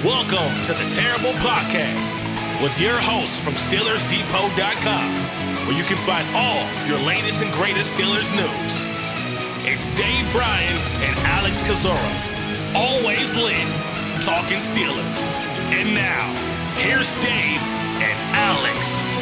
Welcome to the Terrible Podcast with your hosts from SteelersDepot.com, where you can find all your latest and greatest Steelers news. It's Dave Bryan and Alex Kozora, always lit, talking Steelers. And now, here's Dave and Alex.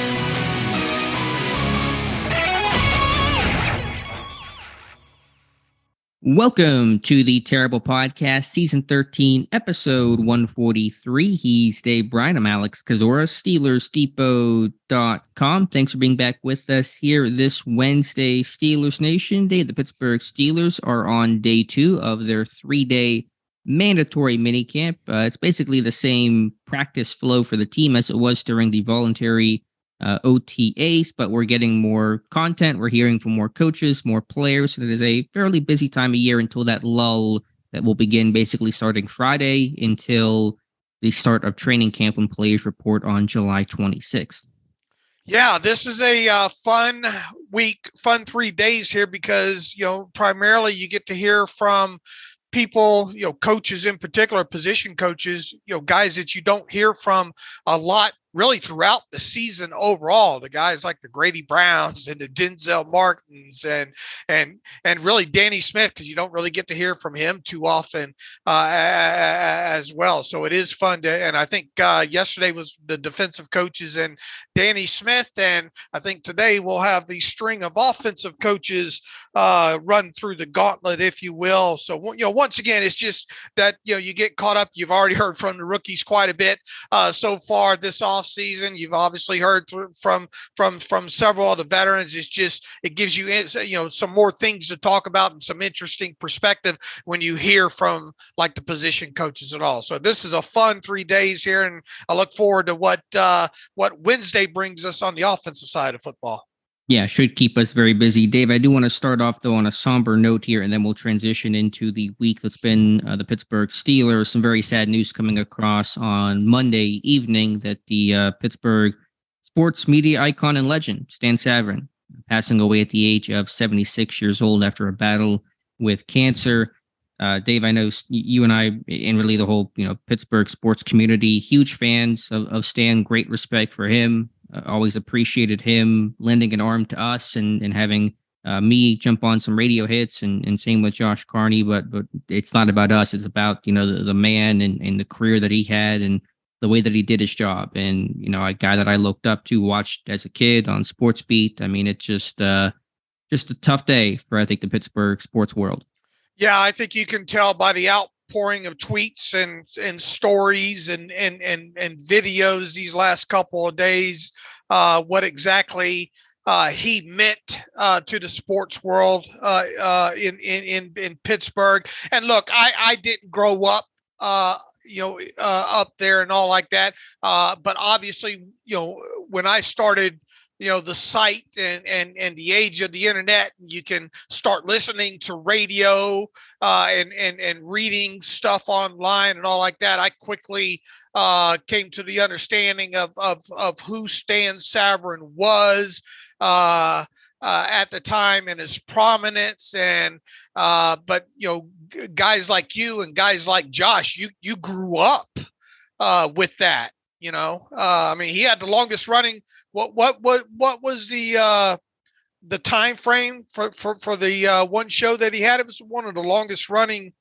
Welcome to the Terrible Podcast, Season 13, Episode 143. He's Dave Bryan. I'm Alex Kozora, SteelersDepot.com. Thanks for being back with us here this Wednesday, Steelers Nation Day. The Pittsburgh Steelers are on day 2 of their 3-day mandatory minicamp. It's basically the same practice flow for the team as it was during the voluntary OTAs, but we're getting more content. We're hearing from more coaches, more players. So it is a fairly busy time of year until that lull that will begin basically starting Friday until the start of training camp when players report on July 26th. Yeah, this is a fun week, fun 3 days here because, primarily you get to hear from people, coaches in particular, position coaches, guys that you don't hear from a lot really throughout the season overall. The guys like the Grady Browns and the Denzel Martins and really Danny Smith, because you don't really get to hear from him too often as well. So it is fun and I think yesterday was the defensive coaches and Danny Smith, and I think today we'll have the string of offensive coaches run through the gauntlet, if you will. So once again, it's just that you get caught up. You've already heard from the rookies quite a bit so far this offseason. You've obviously heard from several of the veterans. It gives you some more things to talk about and some interesting perspective when you hear from like the position coaches and all. So this is a fun 3 days here, and I look forward to what Wednesday brings us on the offensive side of football. Yeah, should keep us very busy. Dave, I do want to start off, though, on a somber note here, and then we'll transition into the week that's been the Pittsburgh Steelers. Some very sad news coming across on Monday evening that the Pittsburgh sports media icon and legend, Stan Savran, passing away at the age of 76 years old after a battle with cancer. Dave, I know you and I, and really the whole Pittsburgh sports community, huge fans of Stan, great respect for him. Always appreciated him lending an arm to us and having me jump on some radio hits and same with Josh Carney, but it's not about us. It's about, the man and the career that he had and the way that he did his job. And, a guy that I looked up to, watched as a kid on Sports Beat. I mean, it's just a tough day for, I think, the Pittsburgh sports world. Yeah, I think you can tell by the outpouring of tweets and stories and videos these last couple of days, what exactly he meant to the sports world in Pittsburgh. And look, I didn't grow up up there and all like that, but obviously when I started the site and the age of the internet, you can start listening to radio and reading stuff online and all like that. I quickly came to the understanding of who Stan Savran was at the time and his prominence. And but guys like you and guys like Josh, you grew up with that. I mean, he had the longest running. What was the time frame for the one show that he had? It was one of the longest running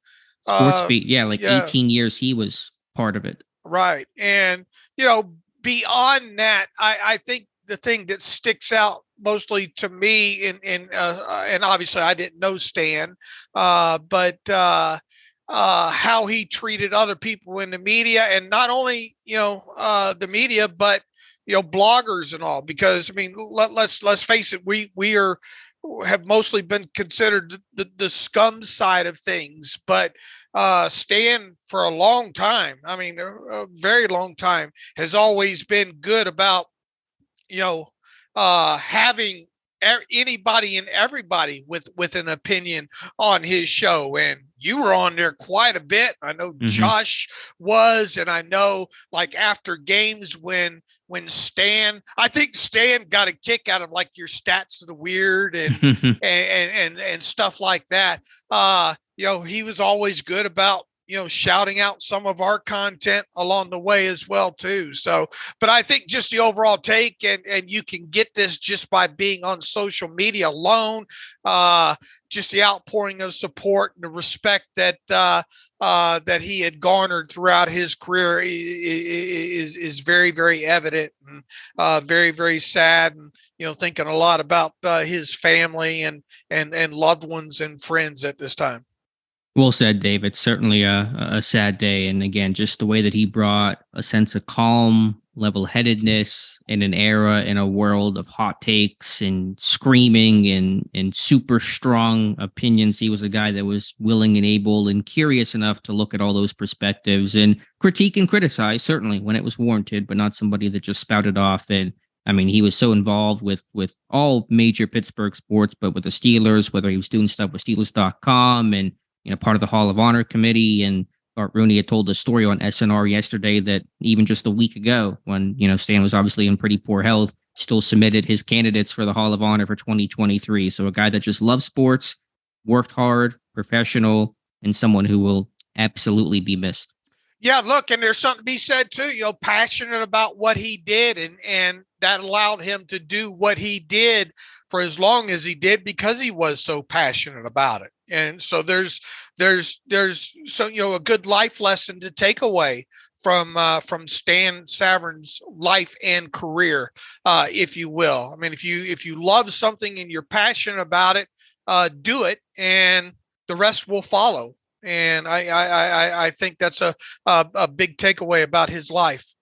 Sports Beat. 18 years he was part of it. Right. And beyond that, I think the thing that sticks out mostly to me and obviously I didn't know Stan, but how he treated other people in the media, and not only the media, but bloggers and all. Because I mean, let's face it, we have mostly been considered the scum side of things, but Stan for a long time, I mean a very long time, has always been good about having anybody and everybody with an opinion on his show. And you were on there quite a bit. I know Josh was, and I know like after games when Stan, I think Stan got a kick out of like your stats of the weird and and stuff like that. He was always good about shouting out some of our content along the way as well too. So, but I think just the overall take, and you can get this just by being on social media alone. Just the outpouring of support and the respect that that he had garnered throughout his career is very, very evident, and very, very sad. And thinking a lot about his family and loved ones and friends at this time. Well said, Dave. It's certainly a sad day. And again, just the way that he brought a sense of calm, level-headedness in an era, in a world of hot takes and screaming and super strong opinions. He was a guy that was willing and able and curious enough to look at all those perspectives and critique and criticize, certainly when it was warranted, but not somebody that just spouted off. And I mean, he was so involved with all major Pittsburgh sports, but with the Steelers, whether he was doing stuff with Steelers.com and part of the Hall of Honor committee. And Art Rooney had told a story on SNR yesterday that even just a week ago, when, Stan was obviously in pretty poor health, still submitted his candidates for the Hall of Honor for 2023. So a guy that just loves sports, worked hard, professional, and someone who will absolutely be missed. Yeah, look, and there's something to be said too, passionate about what he did, and that allowed him to do what he did for as long as he did because he was so passionate about it. And so there's so a good life lesson to take away from Stan Savran's life and career, if you will. I mean, if you love something and you're passionate about it, do it, and the rest will follow. And I think that's a big takeaway about his life.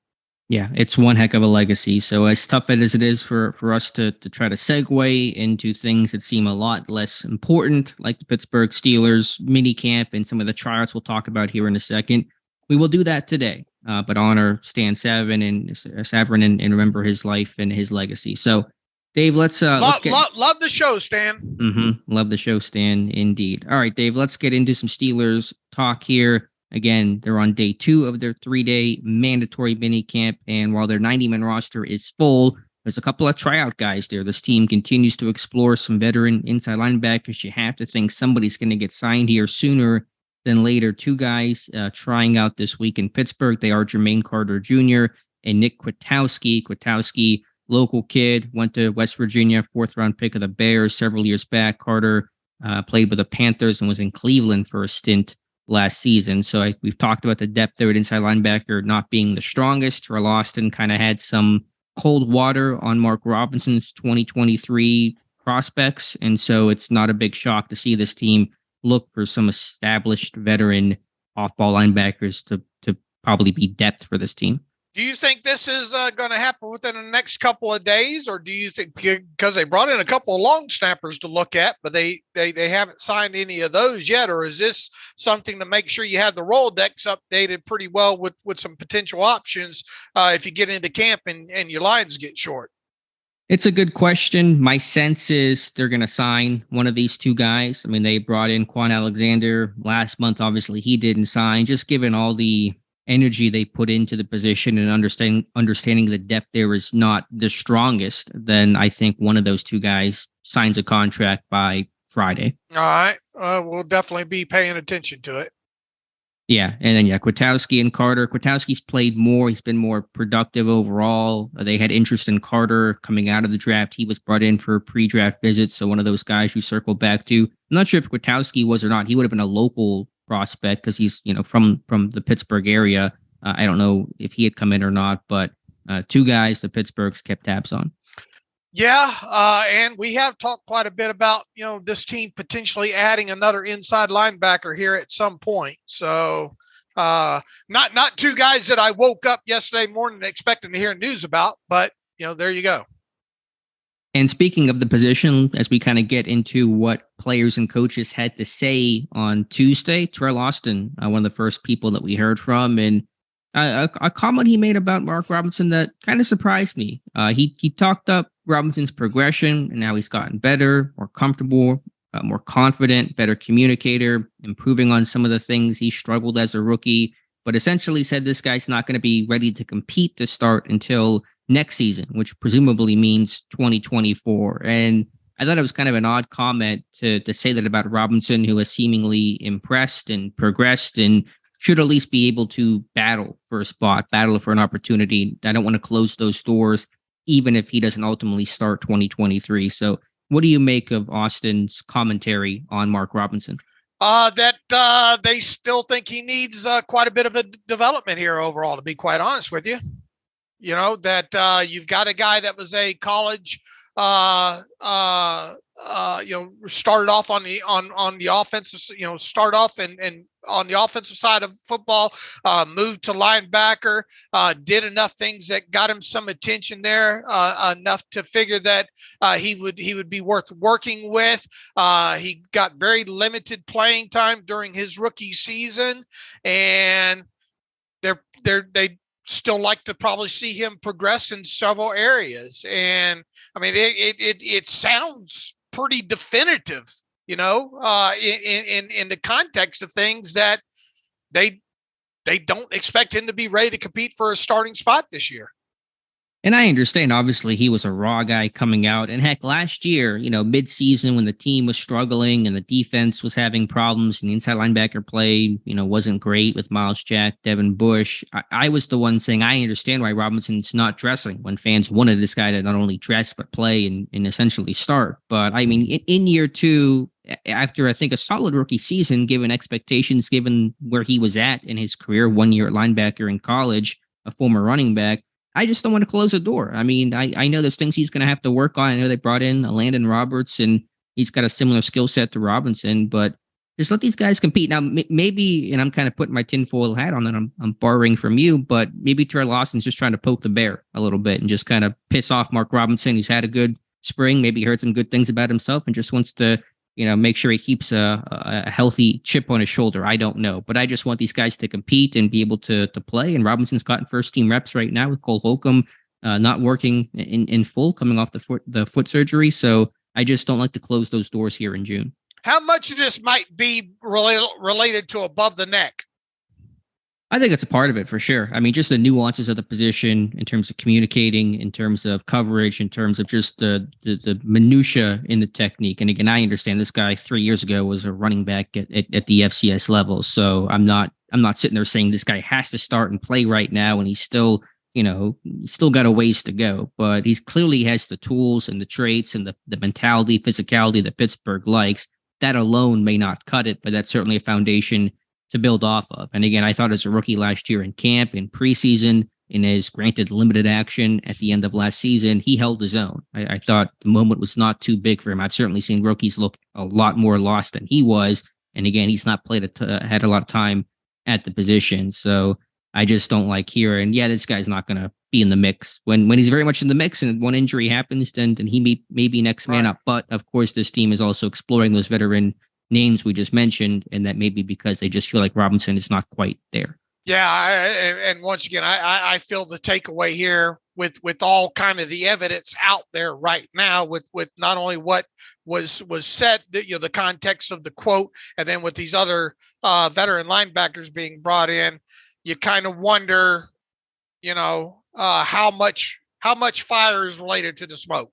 Yeah, it's one heck of a legacy. So as tough as it is for us to try to segue into things that seem a lot less important, like the Pittsburgh Steelers minicamp and some of the tryouts we'll talk about here in a second, we will do that today. But honor Stan Savran and remember his life and his legacy. So, Dave, let's love the show, Stan. Love the show, Stan. Indeed. All right, Dave, let's get into some Steelers talk here. Again, they're on day 2 of their 3-day mandatory mini camp. And while their 90-man roster is full, there's a couple of tryout guys there. This team continues to explore some veteran inside linebackers. You have to think somebody's going to get signed here sooner than later. 2 guys trying out this week in Pittsburgh. They are Jermaine Carter Jr. and Nick Kwiatkowski. Kwiatkowski, local kid, went to West Virginia, 4th-round pick of the Bears several years back. Carter played with the Panthers and was in Cleveland for a stint last season. So we've talked about the depth there at inside linebacker not being the strongest. Terrell Austin kind of had some cold water on Mark Robinson's 2023 prospects. And so it's not a big shock to see this team look for some established veteran off-ball linebackers to probably be depth for this team. Do you think this is going to happen within the next couple of days, or do you think because they brought in a couple of long snappers to look at, but they haven't signed any of those yet, or is this something to make sure you have the Rolodex updated pretty well with some potential options if you get into camp and your lines get short? It's a good question. My sense is they're going to sign one of these 2 guys. I mean, they brought in Quan Alexander last month. Obviously, he didn't sign, just given all the energy they put into the position and understanding the depth there is not the strongest. Then I think one of those 2 guys signs a contract by Friday. All right. We'll definitely be paying attention to it. Yeah. And then, Kwiatkowski and Carter. Kwiatkowski's played more. He's been more productive overall. They had interest in Carter coming out of the draft. He was brought in for pre-draft visits. So one of those guys you circled back to. I'm not sure if Kwiatkowski was or not. He would have been a local prospect because he's, from the Pittsburgh area. I don't know if he had come in or not, but 2 guys the Pittsburgh's kept tabs on. Yeah, and we have talked quite a bit about, this team potentially adding another inside linebacker here at some point. So not 2 guys that I woke up yesterday morning expecting to hear news about, but, there you go. And speaking of the position, as we kind of get into what players and coaches had to say on Tuesday, Terrell Austin, one of the first people that we heard from, and a comment he made about Mark Robinson that kind of surprised me. He talked up Robinson's progression and how he's gotten better, more comfortable, more confident, better communicator, improving on some of the things he struggled as a rookie, but essentially said this guy's not going to be ready to compete to start until next season, which presumably means 2024. And I thought it was kind of an odd comment to say that about Robinson, who has seemingly impressed and progressed and should at least be able to battle for a spot, battle for an opportunity. I don't want to close those doors, even if he doesn't ultimately start 2023. So what do you make of Austin's commentary on Mark Robinson? That they still think he needs quite a bit of a development here overall, to be quite honest with you. You know, that you've got a guy that was a college, started off on the offensive, start off and on the offensive side of football, moved to linebacker, did enough things that got him some attention there, enough to figure that he would be worth working with. He got very limited playing time during his rookie season, and they still like to probably see him progress in several areas. And I mean, it sounds pretty definitive, in the context of things that they don't expect him to be ready to compete for a starting spot this year. And I understand, obviously, he was a raw guy coming out. And heck, last year, mid-season when the team was struggling and the defense was having problems and the inside linebacker play, wasn't great with Miles Jack, Devin Bush. I was the one saying, I understand why Robinson's not dressing when fans wanted this guy to not only dress, but play and essentially start. But I mean, in year two, after I think a solid rookie season, given expectations, given where he was at in his career, 1 year at linebacker in college, a former running back, I just don't want to close the door. I mean, I know there's things he's going to have to work on. I know they brought in Landon Roberts, and he's got a similar skill set to Robinson, but just let these guys compete. Now, maybe, and I'm kind of putting my tinfoil hat on, and I'm borrowing from you, but maybe Terrell Lawson's just trying to poke the bear a little bit and just kind of piss off Mark Robinson. He's had a good spring, maybe heard some good things about himself, and just wants to make sure he keeps a healthy chip on his shoulder. I don't know, but I just want these guys to compete and be able to play. And Robinson's gotten first team reps right now with Cole Holcomb not working in full, coming off the foot surgery. So I just don't like to close those doors here in June. How much of this might be related to above the neck? I think it's a part of it for sure. I mean, just the nuances of the position in terms of communicating, in terms of coverage, in terms of just the minutia in the technique. And again, I understand this guy 3 years ago was a running back at the FCS level. So I'm not sitting there saying this guy has to start and play right now. And he's still, he's still got a ways to go, but he's clearly has the tools and the traits and the mentality, physicality that Pittsburgh likes. That alone may not cut it, but that's certainly a foundation to build off of. And again, I thought as a rookie last year in camp, in preseason, in his granted limited action at the end of last season, he held his own. I thought the moment was not too big for him. I've certainly seen rookies look a lot more lost than he was. And again, he's not had a lot of time at the position. So I just don't like hearing, this guy's not going to be in the mix. When he's very much in the mix and one injury happens, then he may be next man up. But of course, this team is also exploring those veteran names we just mentioned, and that may be because they just feel like Robinson is not quite there. Yeah, and once again, I feel the takeaway here with all kind of the evidence out there right now, with not only what was said, the context of the quote, and then with these other veteran linebackers being brought in, you kind of wonder, how much fire is related to the smoke.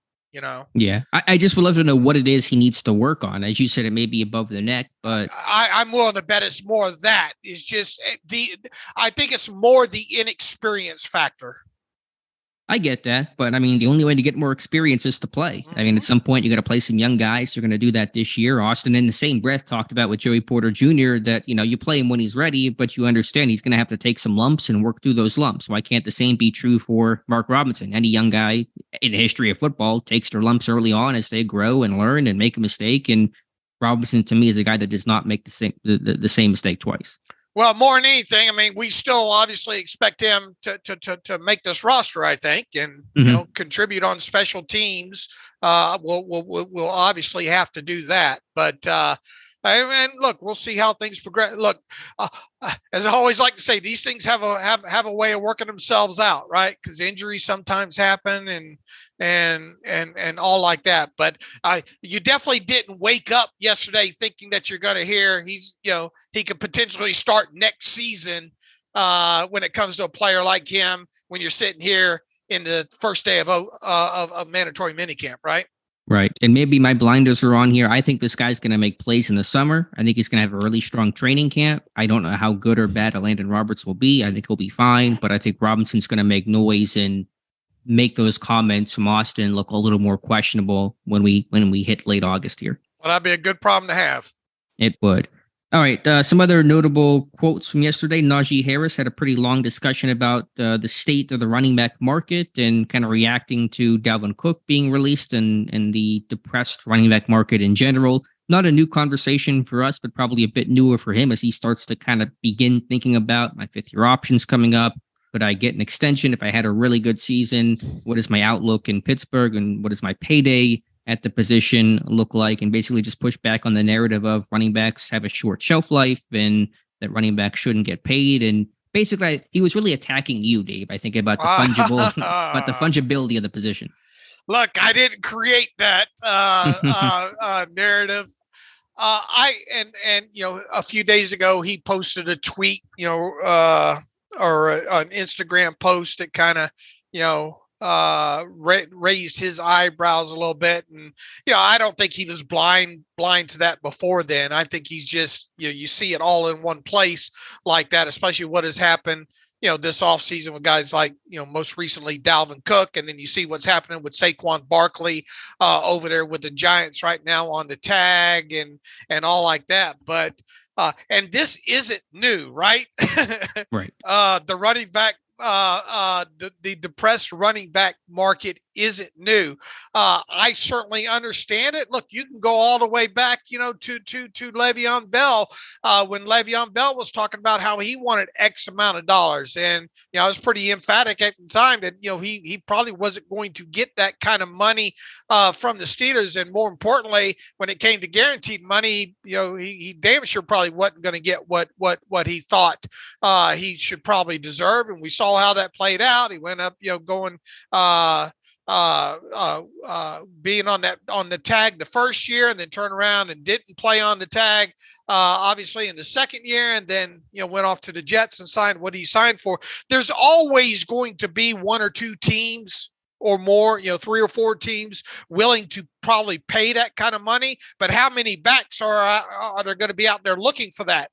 Yeah, I just would love to know what it is he needs to work on. As you said, it may be above the neck, but I'm willing to bet it's more that. It's just I think it's more the inexperience factor. I get that, but I mean, the only way to get more experience is to play. I mean, at some point, you got to play some young guys. You're going to do that this year. Austin, in the same breath, talked about with Joey Porter Jr. that, you play him when he's ready, but you understand he's going to have to take some lumps and work through those lumps. Why can't the same be true for Mark Robinson? Any young guy in the history of football takes their lumps early on as they grow and learn and make a mistake. And Robinson, to me, is a guy that does not make the same mistake twice. Well, more than anything, I mean, we still obviously expect him to make this roster, I think, and contribute on special teams. We'll obviously have to do that, but and look, we'll see how things progress. Look, as I always like to say, these things have a way of working themselves out, right? Because injuries sometimes happen and all like that. But you definitely didn't wake up yesterday thinking that you're going to hear he could potentially start next season when it comes to a player like him. When you're sitting here in the first day of mandatory minicamp, right? Right. And maybe my blinders are on here. I think this guy's going to make plays in the summer. I think he's going to have a really strong training camp. I don't know how good or bad Landon Roberts will be. I think he'll be fine, but I think Robinson's going to make noise and make those comments from Austin look a little more questionable when we hit late August here. Well, that'd be a good problem to have. It would. All right. Some other notable quotes from yesterday. Najee Harris had a pretty long discussion about the state of the running back market and kind of reacting to Dalvin Cook being released and the depressed running back market in general. Not a new conversation for us, but probably a bit newer for him as he starts to kind of begin thinking about my fifth-year options coming up. Could I get an extension if I had a really good season? What is my outlook in Pittsburgh and what is my payday at the position look like, and basically just push back on the narrative of running backs have a short shelf life and that running backs shouldn't get paid. And basically he was really attacking you, Dave, I think, about the fungibility of the position. Look, I didn't create that narrative. A few days ago he posted a tweet, or an Instagram post that kind of, raised his eyebrows a little bit. And, I don't think he was blind to that before then. I think he's just, you see it all in one place like that, especially what has happened, this offseason with guys like, most recently Dalvin Cook. And then you see what's happening with Saquon Barkley over there with the Giants right now on the tag and all like that. But, and this isn't new, right? Right. The running back, the depressed running back market isn't new. I certainly understand it. Look, you can go all the way back, to Le'Veon Bell, when Le'Veon Bell was talking about how he wanted X amount of dollars. And, I was pretty emphatic at the time that, he probably wasn't going to get that kind of money from the Steelers. And more importantly, when it came to guaranteed money, he damn sure probably wasn't going to get what he thought he should probably deserve. And we saw how that played out. He went up, going, being on the tag the first year and then turn around and didn't play on the tag, obviously in the second year, and then, went off to the Jets and signed what he signed for. There's always going to be one or two teams or more, 3 or 4 teams willing to probably pay that kind of money. But how many backs are there going to be out there looking for that?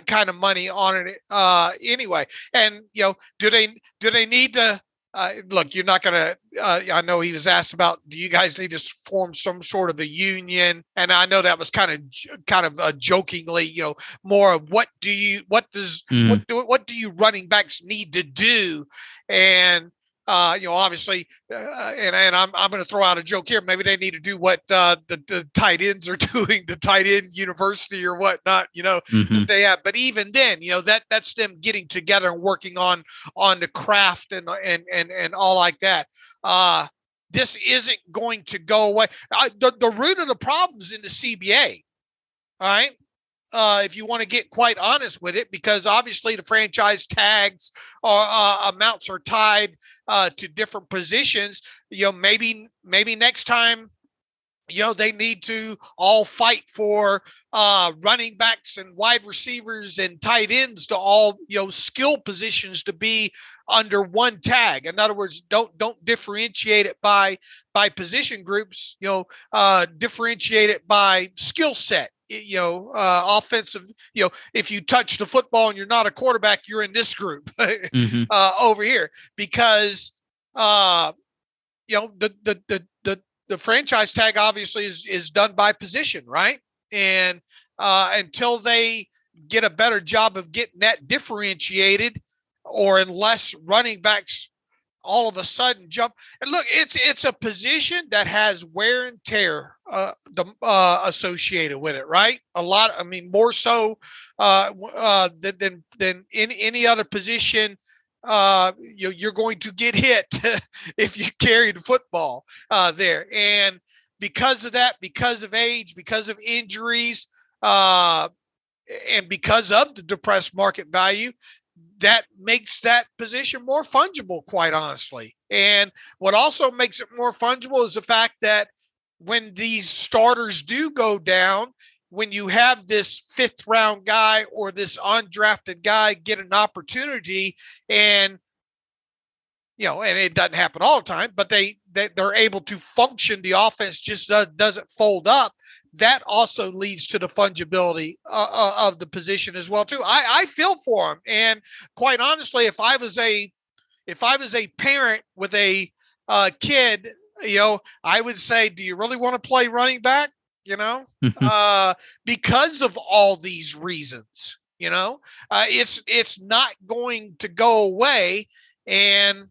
Kind of money on it anyway. And, do they need to look, you're not going to, I know he was asked about, do you guys need to form some sort of a union? And I know that was kind of jokingly, more of what do you running backs need to do? And, obviously, and I'm going to throw out a joke here. Maybe they need to do what the tight ends are doing, the tight end university or whatnot, that they have. But even then, that's them getting together and working on the craft and all like that. This isn't going to go away. The root of the problems in the CBA, all right? If you want to get quite honest with it, because obviously the franchise tags or amounts are tied to different positions. Maybe next time, they need to all fight for running backs and wide receivers and tight ends to all, skill positions to be under one tag. In other words, don't differentiate it by position groups, differentiate it by skill set. Offensive, if you touch the football and you're not a quarterback, you're in this group over here, because, the franchise tag obviously is done by position, right? And until they get a better job of getting that differentiated, or unless running backs all of a sudden jump. And look, it's a position that has wear and tear associated with it, right? A lot. I mean, more so than in any other position. You're going to get hit if you carry the football there. And because of that, because of age, because of injuries, and because of the depressed market value, that makes that position more fungible, quite honestly. And what also makes it more fungible is the fact that when these starters do go down, when you have this 5th round guy or this undrafted guy get an opportunity, and and it doesn't happen all the time, but they're able to function. The offense just doesn't fold up. That also leads to the fungibility of the position as well too. I feel for him, and quite honestly, if I was a parent with a kid, I would say, do you really want to play running back? Because of all these reasons, it's not going to go away, and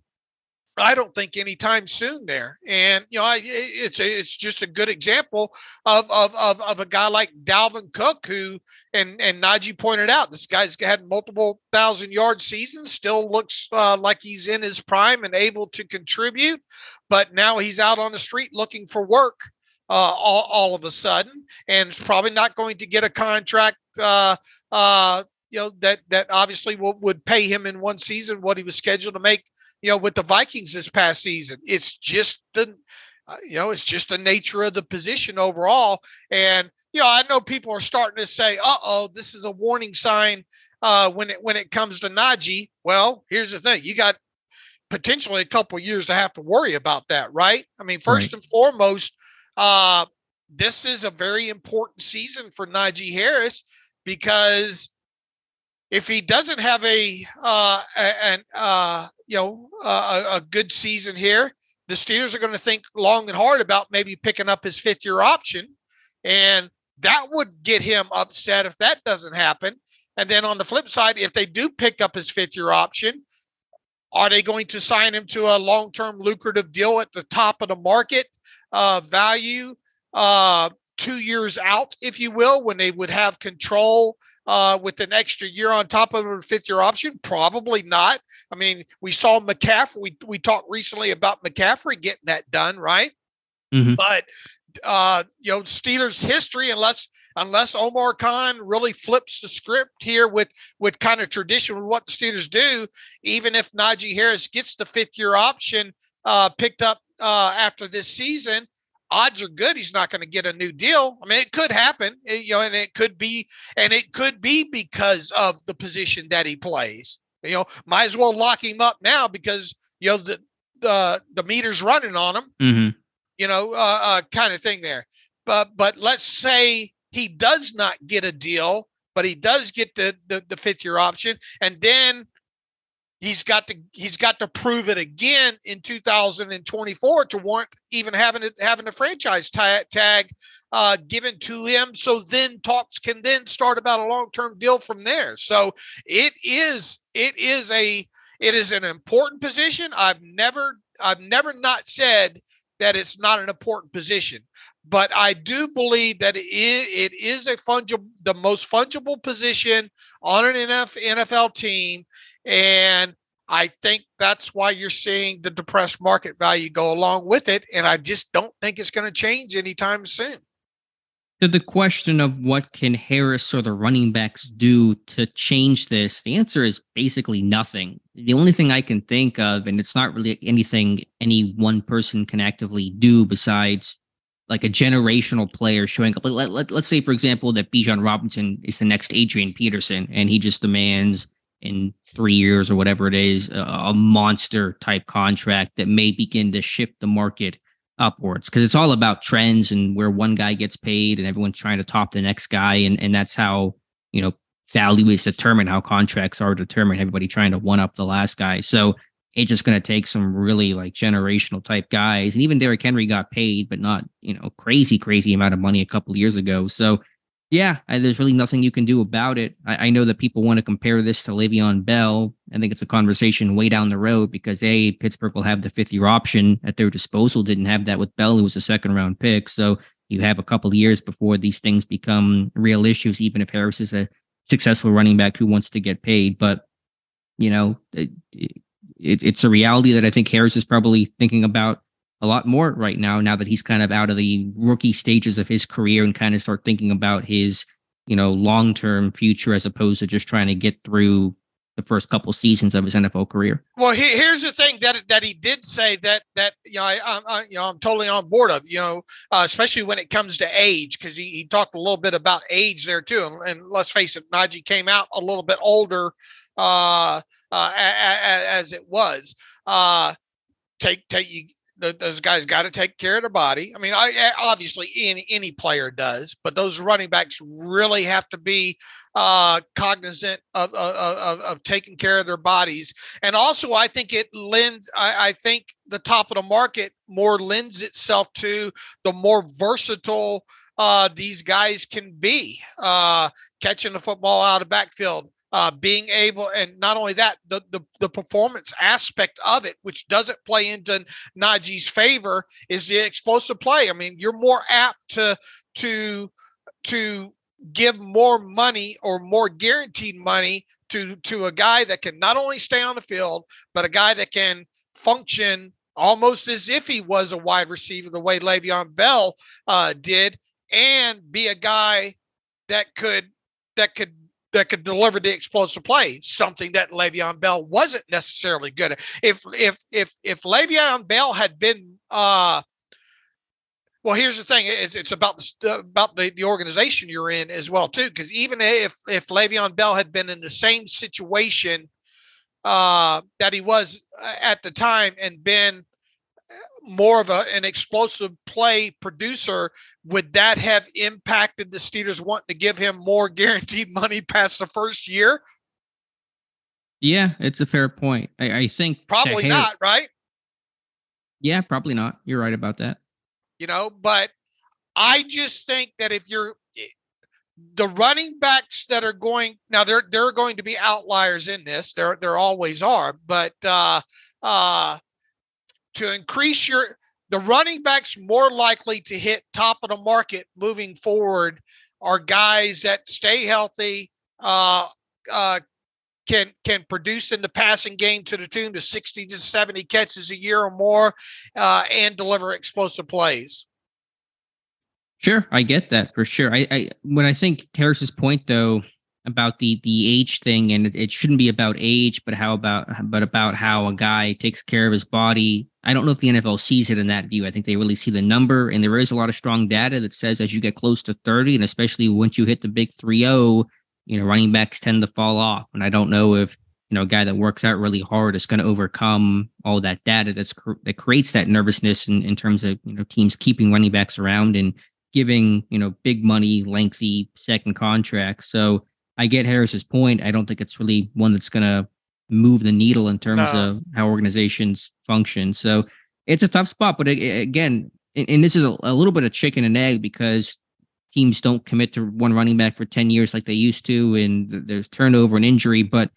I don't think anytime soon there. And, it's just a good example of a guy like Dalvin Cook, who, and Najee pointed out, this guy's had multiple 1,000-yard seasons, still looks like he's in his prime and able to contribute, but now he's out on the street looking for work all of a sudden, and is probably not going to get a contract, that obviously would pay him in one season what he was scheduled to make, with the Vikings this past season. It's just it's just the nature of the position overall. And, I know people are starting to say, this is a warning sign when it comes to Najee. Well, here's the thing. You got potentially a couple of years to have to worry about that, right? I mean, first and foremost, this is a very important season for Najee Harris, because if he doesn't have a good season here, the Steelers are going to think long and hard about maybe picking up his 5th-year option, and that would get him upset if that doesn't happen. And then on the flip side, if they do pick up his 5th-year option, are they going to sign him to a long-term lucrative deal at the top of the market value 2 years out, if you will, when they would have control with an extra year on top of a 5th-year option? Probably not. I mean, we saw McCaffrey. We talked recently about McCaffrey getting that done, right? Mm-hmm. But Steelers history, unless Omar Khan really flips the script here with kind of tradition with what the Steelers do, even if Najee Harris gets the 5th-year option picked up after this season, odds are good he's not going to get a new deal. I mean, it could happen, and it could be because of the position that he plays. Might as well lock him up now, because the meter's running on him. Mm-hmm. Kind of thing there. But let's say he does not get a deal, but he does get the 5th-year option, and then he's got to prove it again in 2024 to warrant even having a franchise tag given to him. So then talks can then start about a long-term deal from there. So it is an important position. I've never not said that it's not an important position, but I do believe that it is the most fungible position on an NFL team. And I think that's why you're seeing the depressed market value go along with it. And I just don't think it's going to change anytime soon. To the question of what can Harris or the running backs do to change this, the answer is basically nothing. The only thing I can think of, and it's not really anything any one person can actively do besides like a generational player showing up. Let's say, for example, that Bijan Robinson is the next Adrian Peterson, and he just demands in 3 years or whatever it is, a monster type contract that may begin to shift the market upwards, because it's all about trends and where one guy gets paid and everyone's trying to top the next guy. And that's how, value is determined, how contracts are determined, everybody trying to one up the last guy. So it's just going to take some really like generational type guys. And even Derrick Henry got paid, but not, crazy amount of money a couple of years ago. So yeah, there's really nothing you can do about it. I know that people want to compare this to Le'Veon Bell. I think it's a conversation way down the road, because Pittsburgh will have the 5th-year option at their disposal. Didn't have that with Bell, who was a 2nd-round pick. So you have a couple of years before these things become real issues, even if Harris is a successful running back who wants to get paid. But, it's a reality that I think Harris is probably thinking about a lot more right now that he's kind of out of the rookie stages of his career and kind of start thinking about his, long-term future, as opposed to just trying to get through the first couple seasons of his NFL career. Well, here's the thing that he did say that I'm totally on board of, especially when it comes to age, because he talked a little bit about age there too. And let's face it, Najee came out a little bit older as it was. Those guys got to take care of their body. I mean, obviously any player does, but those running backs really have to be cognizant of taking care of their bodies. And also, I think I think the top of the market more lends itself to the more versatile these guys can be, catching the football out of the backfield. Being able, and not only that, the performance aspect of it, which doesn't play into Najee's favor, is the explosive play. I mean, you're more apt to give more money or more guaranteed money to a guy that can not only stay on the field, but a guy that can function almost as if he was a wide receiver, the way Le'Veon Bell did, and be a guy that could deliver the explosive play, something that Le'Veon Bell wasn't necessarily good at. If Le'Veon Bell had been, well, here's the thing: it's about the organization you're in as well too. Because even if Le'Veon Bell had been in the same situation that he was at the time and been more of an explosive play producer, would that have impacted the Steelers wanting to give him more guaranteed money past the first year? Yeah, it's a fair point. I think probably not, right? Yeah, probably not. You're right about that. But I just think that if you're the running backs that are going now, there are going to be outliers in this. There always are, but to increase the running backs more likely to hit top of the market moving forward are guys that stay healthy, can produce in the passing game to the tune of 60 to 70 catches a year or more, and deliver explosive plays. Sure, I get that for sure. When I think Terrace's point though about the age thing, and it shouldn't be about age, but about how a guy takes care of his body. I don't know if the NFL sees it in that view. I think they really see the number, and there is a lot of strong data that says as you get close to 30, and especially once you hit the big 3-0, running backs tend to fall off. And I don't know if a guy that works out really hard is going to overcome all that data that creates that nervousness in terms of teams keeping running backs around and giving big money, lengthy second contracts. So I get Harris's point. I don't think it's really one that's going to move the needle in terms of how organizations function. So it's a tough spot. But again, and this is a little bit of chicken and egg because teams don't commit to one running back for 10 years like they used to, and there's turnover and injury. But,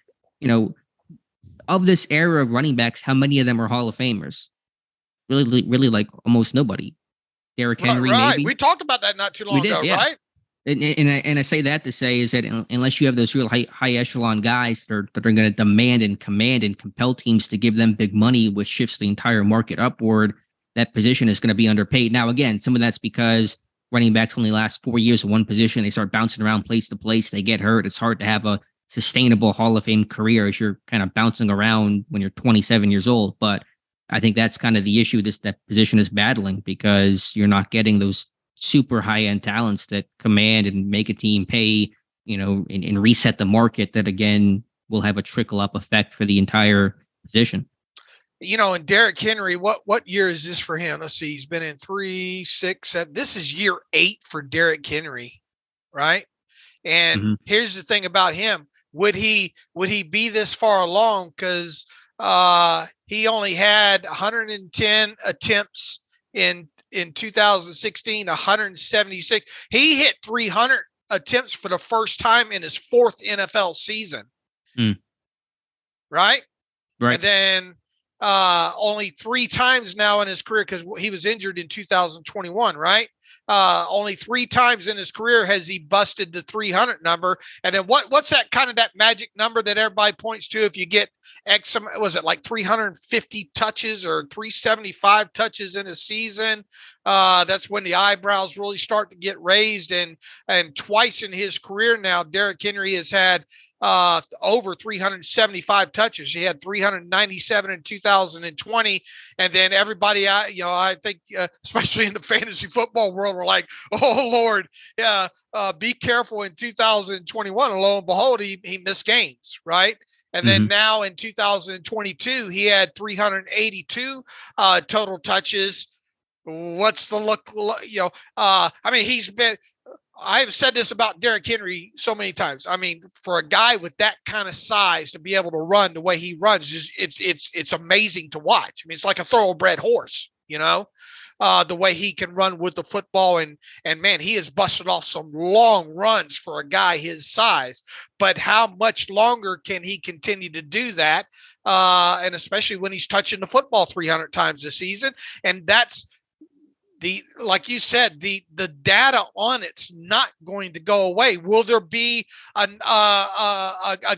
of this era of running backs, how many of them are Hall of Famers? Really like almost nobody. Derrick Henry, right. maybe. We talked about that not too long ago, yeah. right? And I say that to say is that unless you have those real high echelon guys that are going to demand and command and compel teams to give them big money, which shifts the entire market upward, that position is going to be underpaid. Now, again, some of that's because running backs only last 4 years in one position. They start bouncing around place to place. They get hurt. It's hard to have a sustainable Hall of Fame career as you're kind of bouncing around when you're 27 years old. But I think that's kind of the issue that position is battling, because you're not getting those super high-end talents that command and make a team pay, and reset the market that, again, will have a trickle-up effect for the entire position. And Derrick Henry, what year is this for him? Let's see. He's been in 3, 6, 7. This is year 8 for Derrick Henry, right? And here's the thing about him. Would he be this far along? Because he only had 110 attempts in 2016, 176. He hit 300 attempts for the first time in his 4th NFL season. Right. And then only 3 times now in his career, because he was injured in 2021, right? Only 3 times in his career has he busted the 300 number. And then what's that kind of that magic number that everybody points to? If you get X, was it like 350 touches or 375 touches in a season? That's when the eyebrows really start to get raised. And twice in his career now, Derrick Henry has had over 375 touches. He had 397 in 2020. And then everybody, I think, especially in the fantasy football world, were like, oh, Lord, be careful in 2021. And lo and behold, he missed games, right? And then now in 2022, he had 382 total touches. What's the look? I mean, I've said this about Derrick Henry so many times. I mean, for a guy with that kind of size to be able to run the way he runs, it's amazing to watch. I mean, it's like a thoroughbred horse, the way he can run with the football. And man, he has busted off some long runs for a guy his size. But how much longer can he continue to do that? And especially when he's touching the football 300 times a season. And that's like you said, the data on it's not going to go away. Will there be a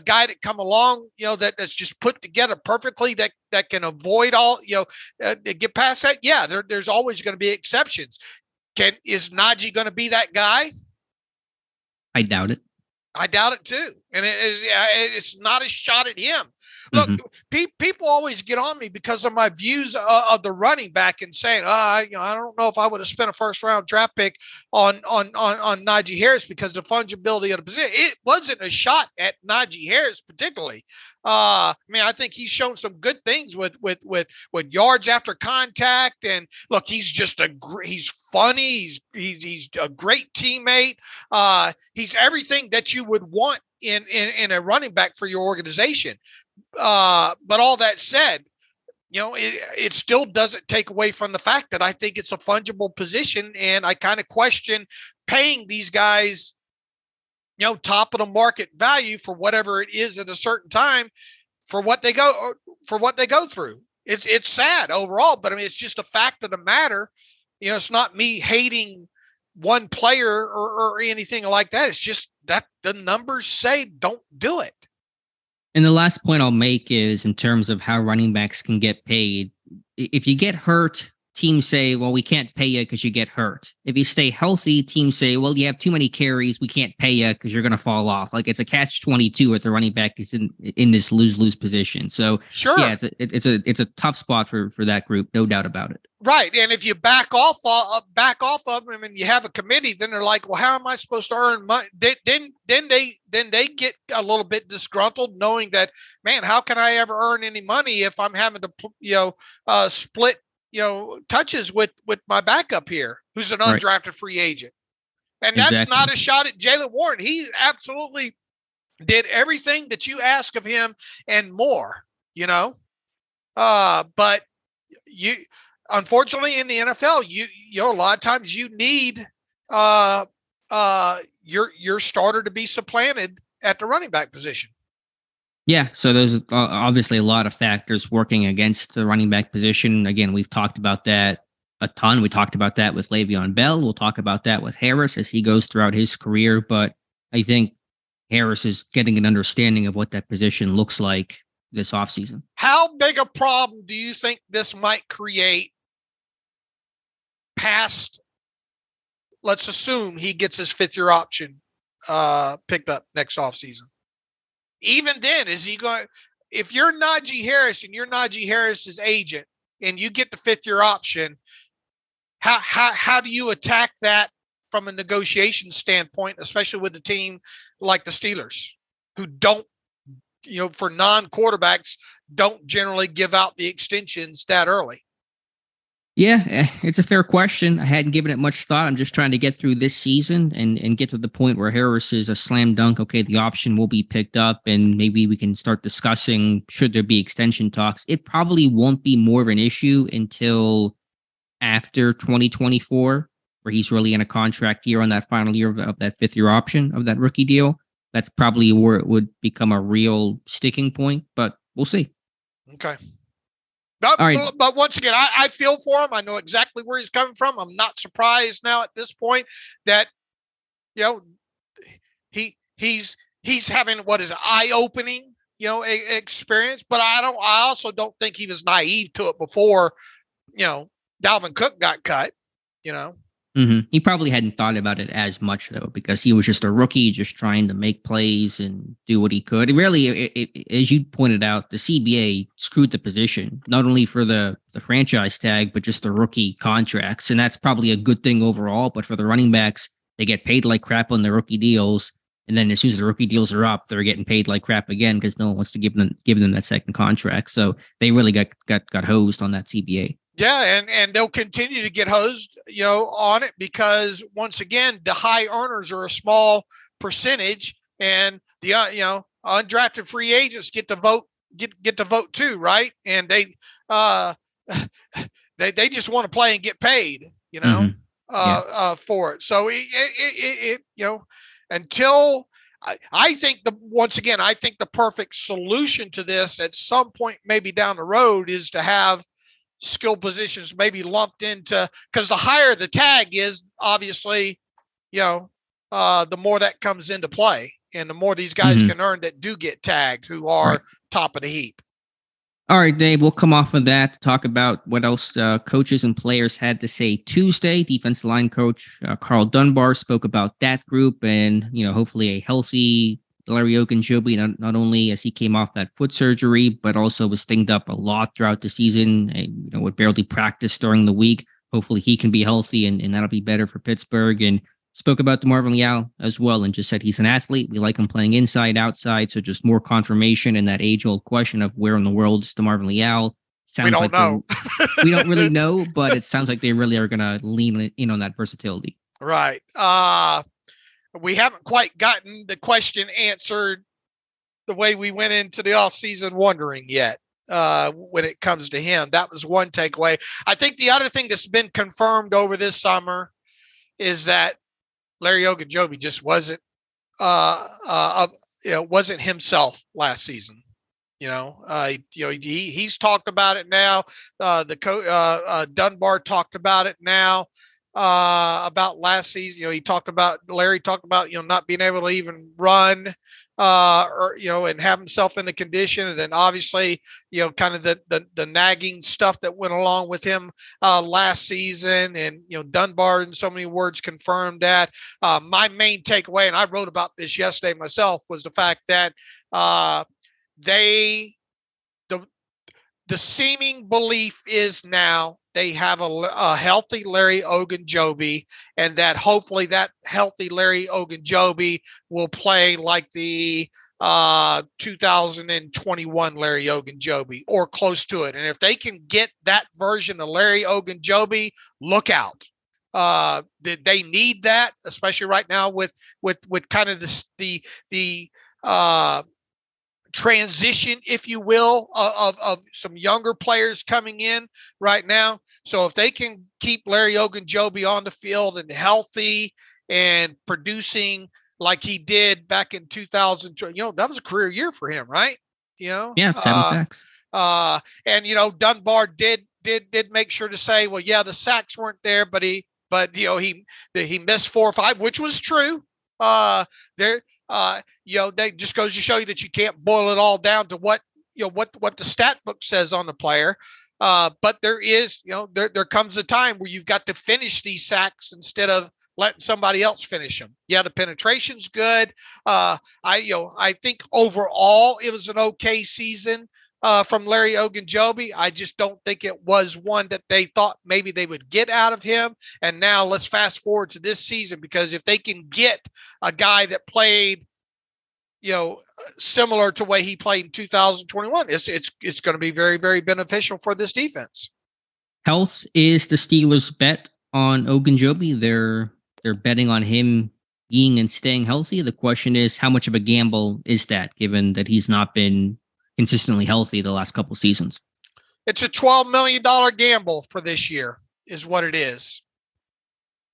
guy that come along, that's just put together perfectly that can avoid all, get past that? Yeah, there's always going to be exceptions. Is Najee going to be that guy? I doubt it. I doubt it too. And it's not a shot at him. Look, people always get on me because of my views of the running back and saying, I don't know if I would have spent a first-round draft pick on Najee Harris because of the fungibility of the position. It wasn't a shot at Najee Harris particularly. I mean, I think he's shown some good things with yards after contact. And look, he's funny. He's a great teammate. He's everything that you would want in a running back for your organization. But all that said, it still doesn't take away from the fact that I think it's a fungible position. And I kind of question paying these guys, top of the market value for whatever it is at a certain time for what they go through. It's sad overall, but I mean, it's just a fact of the matter. It's not me hating one player or anything like that. It's just that the numbers say don't do it. And the last point I'll make is in terms of how running backs can get paid. If you get hurt, teams say, well, we can't pay you because you get hurt. If you stay healthy, teams say, well, you have too many carries. We can't pay you because you're going to fall off. Like it's a catch-22 if the running back is in this lose-lose position. So sure. Yeah, it's a tough spot for that group. No doubt about it. Right. And if you back off of them and you have a committee, then they're like, well, how am I supposed to earn money? Then they get a little bit disgruntled knowing that, man, how can I ever earn any money if I'm having to, split, touches with my backup here, who's an undrafted free agent. And that's not a shot at Jaylen Warren. He absolutely did everything that you ask of him and more, but unfortunately in the NFL, a lot of times you need your starter to be supplanted at the running back position. Yeah, so there's obviously a lot of factors working against the running back position. Again, we've talked about that a ton. We talked about that with Le'Veon Bell. We'll talk about that with Harris as he goes throughout his career. But I think Harris is getting an understanding of what that position looks like this offseason. How big a problem do you think this might create past, let's assume he gets his fifth-year option picked up next offseason? Even then, is he going? If you're Najee Harris and you're Najee Harris's agent, and you get the fifth-year option, how do you attack that from a negotiation standpoint, especially with a team like the Steelers, who don't, for non-quarterbacks, don't generally give out the extensions that early? Yeah, it's a fair question. I hadn't given it much thought. I'm just trying to get through this season and get to the point where Harris is a slam dunk. Okay, the option will be picked up and maybe we can start discussing should there be extension talks. It probably won't be more of an issue until after 2024, where he's really in a contract year on that final year of that fifth-year option of that rookie deal. That's probably where it would become a real sticking point, but we'll see. Okay. Right. But once again, I feel for him. I know exactly where he's coming from. I'm not surprised now at this point that, he's having what is an eye-opening, experience. But I also don't think he was naive to it before, Dalvin Cook got cut, Mm-hmm. He probably hadn't thought about it as much, though, because he was just a rookie, just trying to make plays and do what he could. Really, as you pointed out, the CBA screwed the position, not only for the franchise tag, but just the rookie contracts. And that's probably a good thing overall. But for the running backs, they get paid like crap on their rookie deals. And then as soon as the rookie deals are up, they're getting paid like crap again because no one wants to give them that second contract. So they really got hosed on that CBA. Yeah, and they'll continue to get hosed, on it because once again, the high earners are a small percentage, and the undrafted free agents get to vote too, right? And they they just want to play and get paid, for it. So it until I think the perfect solution to this at some point, maybe down the road, is to have skill positions maybe lumped into, because the higher the tag is, obviously, the more that comes into play, and the more these guys can earn that do get tagged, who are top of the heap. All right, Dave, we'll come off of that to talk about what else coaches and players had to say Tuesday. Defensive line coach Carl Dunbar spoke about that group and, hopefully a healthy Larry Ogunjobi, not only as he came off that foot surgery, but also was dinged up a lot throughout the season and, would barely practice during the week. Hopefully he can be healthy and that'll be better for Pittsburgh. And spoke about DeMarvin Leal as well and just said he's an athlete. We like him playing inside, outside. So just more confirmation in that age-old question of where in the world is DeMarvin Leal. We don't know. We don't really know, but it sounds like they really are going to lean in on that versatility. Right. We haven't quite gotten the question answered the way we went into the offseason wondering yet when it comes to him. That was one takeaway. I think the other thing that's been confirmed over this summer is that Larry Ogunjobi just wasn't himself last season. He's talked about it now. Dunbar talked about it now about last season. Larry talked about not being able to even run and have himself in the condition, and then obviously kind of the nagging stuff that went along with him last season, and Dunbar in so many words confirmed that. My main takeaway, and I wrote about this yesterday myself, was the fact that the seeming belief is now they have a healthy Larry Ogunjobi, and that hopefully that healthy Larry Ogunjobi will play like the 2021 Larry Ogunjobi or close to it. And if they can get that version of Larry Ogunjobi, look out. They need that, especially right now with kind of the transition, if you will, of some younger players coming in right now. So if they can keep Larry Ogunjobi on the field and healthy and producing like he did back in 2020, that was a career year for him, right? Yeah, 7 sacks. And Dunbar did make sure to say, well, yeah, the sacks weren't there, but he missed 4 or 5, which was true. That just goes to show you that you can't boil it all down to what the stat book says on the player. But there is, there comes a time where you've got to finish these sacks instead of letting somebody else finish them. Yeah, the penetration's good. I think overall it was an okay season from Larry Ogunjobi. I just don't think it was one that they thought maybe they would get out of him. And now let's fast forward to this season, because if they can get a guy that played, similar to the way he played in 2021, it's going to be very, very beneficial for this defense. Health is the Steelers' bet on Ogunjobi. They're betting on him being and staying healthy. The question is, how much of a gamble is that, given that he's not been consistently healthy the last couple seasons? It's a $12 million gamble for this year is what it is.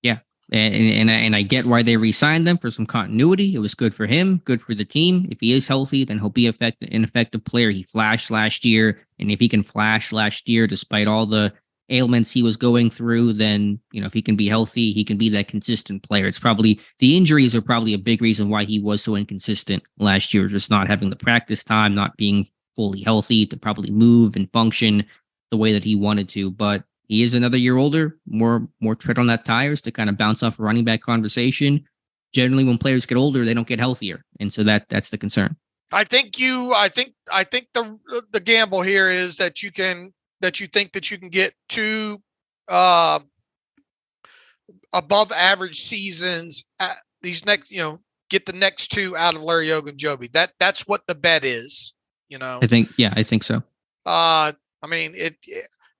Yeah. And I get why they re-signed them, for some continuity. It was good for him, good for the team. If he is healthy, then he'll be an effective player. He flashed last year. And if he can flash last year, despite all the ailments he was going through, then, if he can be healthy, he can be that consistent player. It's probably, the injuries are probably a big reason why he was so inconsistent last year, just not having the practice time, not being fully healthy to probably move and function the way that he wanted to. But he is another year older, more tread on that tires to kind of bounce off a running back conversation. Generally, when players get older, they don't get healthier. And so that's the concern. I think the gamble here is that you think that you can get 2 above average seasons at these next, get the next 2 out of Larry Ogunjobi. That's what the bet is, I think so. I mean,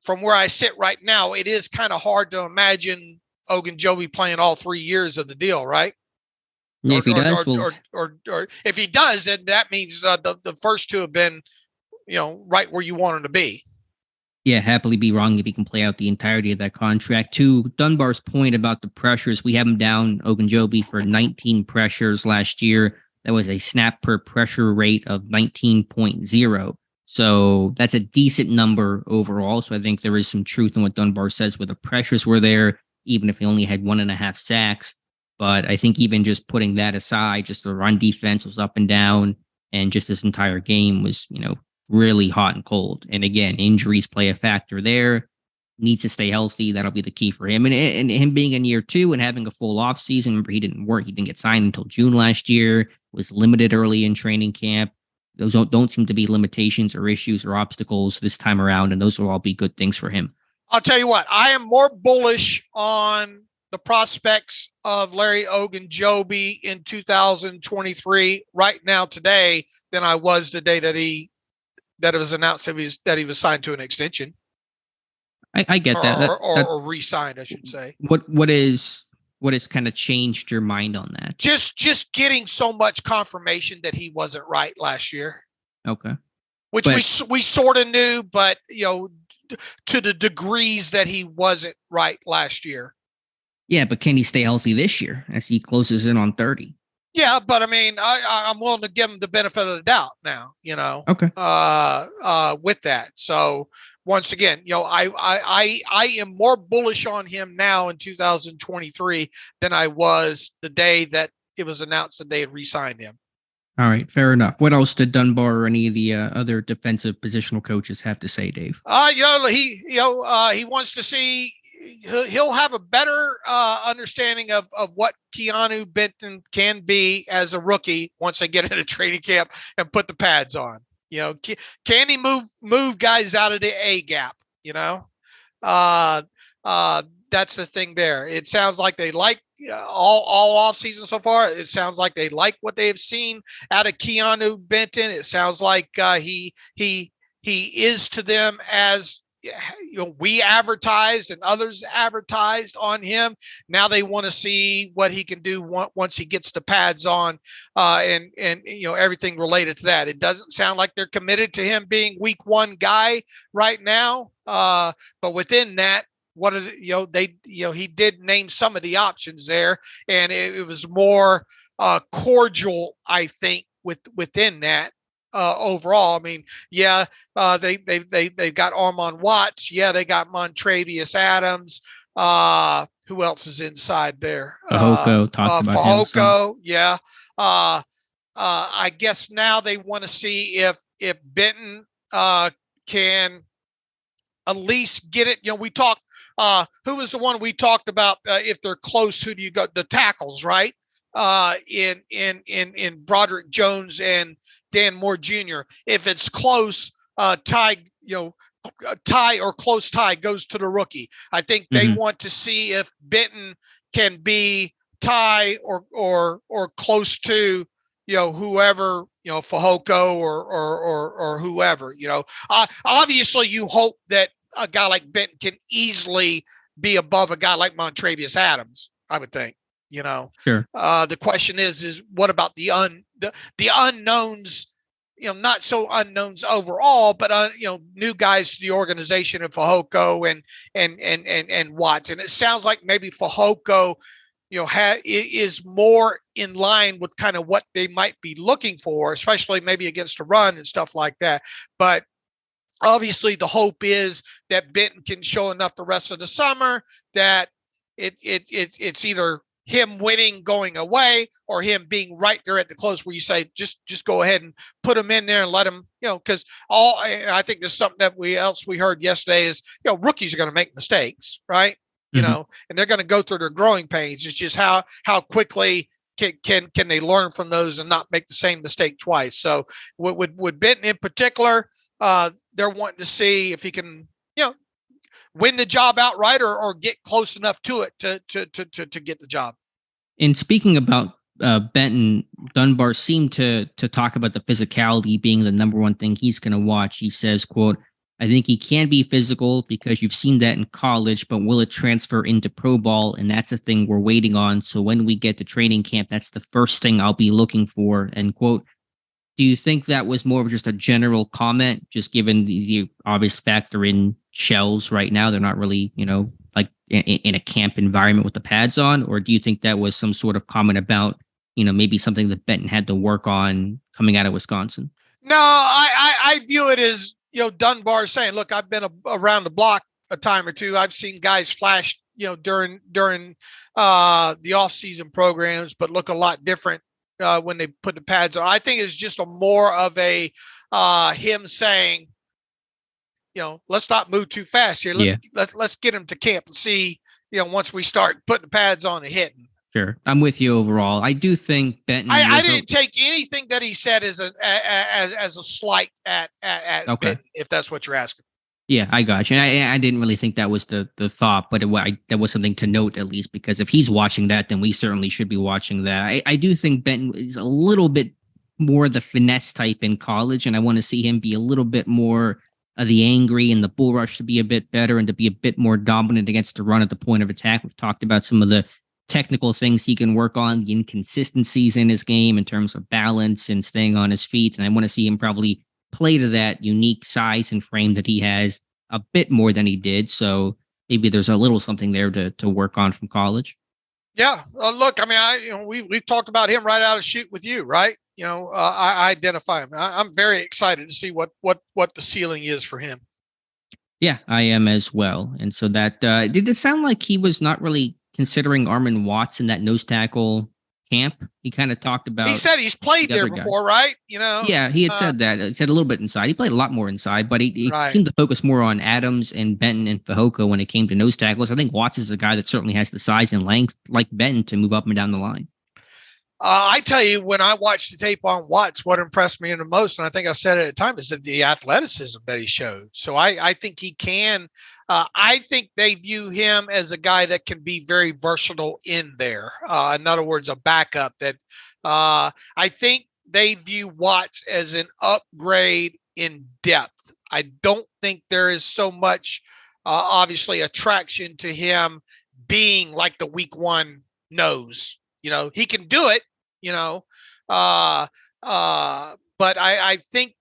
from where I sit right now, it is kind of hard to imagine Ogunjobi playing all 3 years of the deal, right? If he does, or if he does, then that means the first 2 have been, right where you want him to be. Yeah, happily be wrong if he can play out the entirety of that contract. To Dunbar's point about the pressures, we have him down, Ogunjobi, for 19 pressures last year. That was a snap per pressure rate of 19.0. So that's a decent number overall. So I think there is some truth in what Dunbar says, where the pressures were there, even if he only had 1.5 sacks. But I think even just putting that aside, just the run defense was up and down, and just this entire game was, really hot and cold. And again, injuries play a factor there. Needs to stay healthy. That'll be the key for him. And him being in year 2 and having a full off season. Remember, he didn't get signed until June last year, was limited early in training camp. Those don't seem to be limitations or issues or obstacles this time around. And those will all be good things for him. I'll tell you what, I am more bullish on the prospects of Larry Ogunjobi in 2023 right now today than I was the day that it was announced that he was signed to an extension. I get that. Or re-signed, I should say. What has kind of changed your mind on that? Just getting so much confirmation that he wasn't right last year. Okay. Which we sort of knew, but to the degrees that he wasn't right last year. Yeah, but can he stay healthy this year as he closes in on 30? Yeah, but I mean, I'm willing to give him the benefit of the doubt now, Okay. With that. So once again, I am more bullish on him now in 2023 than I was the day that it was announced that they had re-signed him. All right, fair enough. What else did Dunbar or any of the other defensive positional coaches have to say, Dave? He wants to see. He'll have a better understanding of what Keeanu Benton can be as a rookie once they get into training camp and put the pads on. Can he move guys out of the A gap? That's the thing there. It sounds like they like all off season so far. It sounds like they like what they have seen out of Keeanu Benton. It sounds like he is to them as we advertised and others advertised on him. Now they want to see what he can do once he gets the pads on, and everything related to that. It doesn't sound like they're committed to him being week 1 guy right now. But within that, he did name some of the options there, and it was more cordial, I think, within that. Overall, I mean, they've got Armand Watts. Yeah, they got Montravius Adams. Who else is inside there? Fahoko, talked about Fahoko, yeah. I guess now they want to see if Benton can at least get it. We talked. Who was the one we talked about? If they're close, who do you go? The tackles, right? In Broderick Jones and Dan Moore Jr. If it's close, tie or close tie goes to the rookie. I think they want to see if Benton can be tie or close to whoever Fahoko or whoever. Obviously you hope that a guy like Benton can easily be above a guy like Montravius Adams, I would think. Sure. The question is what about the unknowns? Not so unknowns overall, but new guys to the organization of Fahoko and Watts. And it sounds like maybe Fahoko, is more in line with kind of what they might be looking for, especially maybe against a run and stuff like that. But obviously, the hope is that Benton can show enough the rest of the summer that it's either him winning going away or him being right there at the close where you say, just go ahead and put him in there and let him, because I think there's something that we heard yesterday is, rookies are going to make mistakes, right? And they're going to go through their growing pains. It's just how quickly can they learn from those and not make the same mistake twice. So with Benton in particular, they're wanting to see if he can, win the job outright or get close enough to it to get the job. And speaking about Benton, Dunbar seemed to talk about the physicality being the number one thing he's going to watch. He says, quote, I think he can be physical because you've seen that in college, but will it transfer into pro ball? And that's the thing we're waiting on. So when we get to training camp, that's the first thing I'll be looking for, end quote. Do you think that was more of just a general comment, just given the obvious fact they're in shells right now? They're not really, like in a camp environment with the pads on? Or do you think that was some sort of comment about, maybe something that Benton had to work on coming out of Wisconsin? No, I view it as, Dunbar saying, look, I've been around the block a time or two. I've seen guys flash, during the off-season programs, but look a lot different when they put the pads on. I think it's just a more of a him saying, let's not move too fast here. Let's get him to camp and see, once we start putting the pads on and hitting. Sure. I'm with you overall. I do think Benton. I didn't take anything that he said as a slight at okay. Benton, if that's what you're asking. Yeah, I got you. And I didn't really think that was the thought, but that was something to note, at least, because if he's watching that, then we certainly should be watching that. I do think Benton is a little bit more the finesse type in college, and I want to see him be a little bit more of the angry and the bull rush to be a bit better and to be a bit more dominant against the run at the point of attack. We've talked about some of the technical things he can work on, the inconsistencies in his game in terms of balance and staying on his feet. And I want to see him probably play to that unique size and frame that he has a bit more than he did. So maybe there's a little something there to work on from college. Yeah. Look, I mean, we've talked about him right out of shoot with you, right? I identify him. I'm very excited to see what the ceiling is for him. Yeah, I am as well. And so that did it sound like he was not really considering Armon Watts in that nose tackle camp? He kind of talked about. He said he's played there before, right? Yeah, he had said that. He said a little bit inside. He played a lot more inside, but he right. seemed to focus more on Adams and Benton and Fehoko when it came to nose tackles. I think Watts is a guy that certainly has the size and length, like Benton, to move up and down the line. I tell you, when I watched the tape on Watts, what impressed me the most, and I think I said it at the time, is the athleticism that he showed. So I think he can. I think they view him as a guy that can be very versatile in there. In other words, a backup that I think they view Watts as an upgrade in depth. I don't think there is so much, obviously, attraction to him being like the week one nose. He can do it, but I think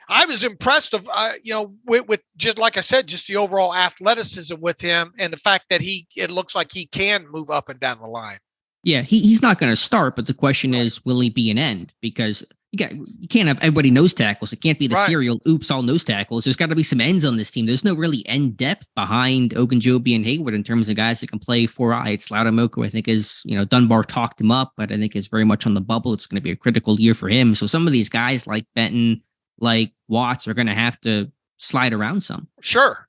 I was impressed with just like I said, just the overall athleticism with him and the fact that it looks like he can move up and down the line. Yeah, he's not going to start, but the question is, will he be an end? Because you can't have everybody nose tackles. It can't be the serial oops all nose tackles. There's got to be some ends on this team. There's no really end depth behind Ogunjobi and Hayward in terms of guys that can play 4-eye. It's Laudamoku, I think, is Dunbar talked him up, but I think is very much on the bubble. It's going to be a critical year for him. So some of these guys like Benton, like Watts, are going to have to slide around some. Sure.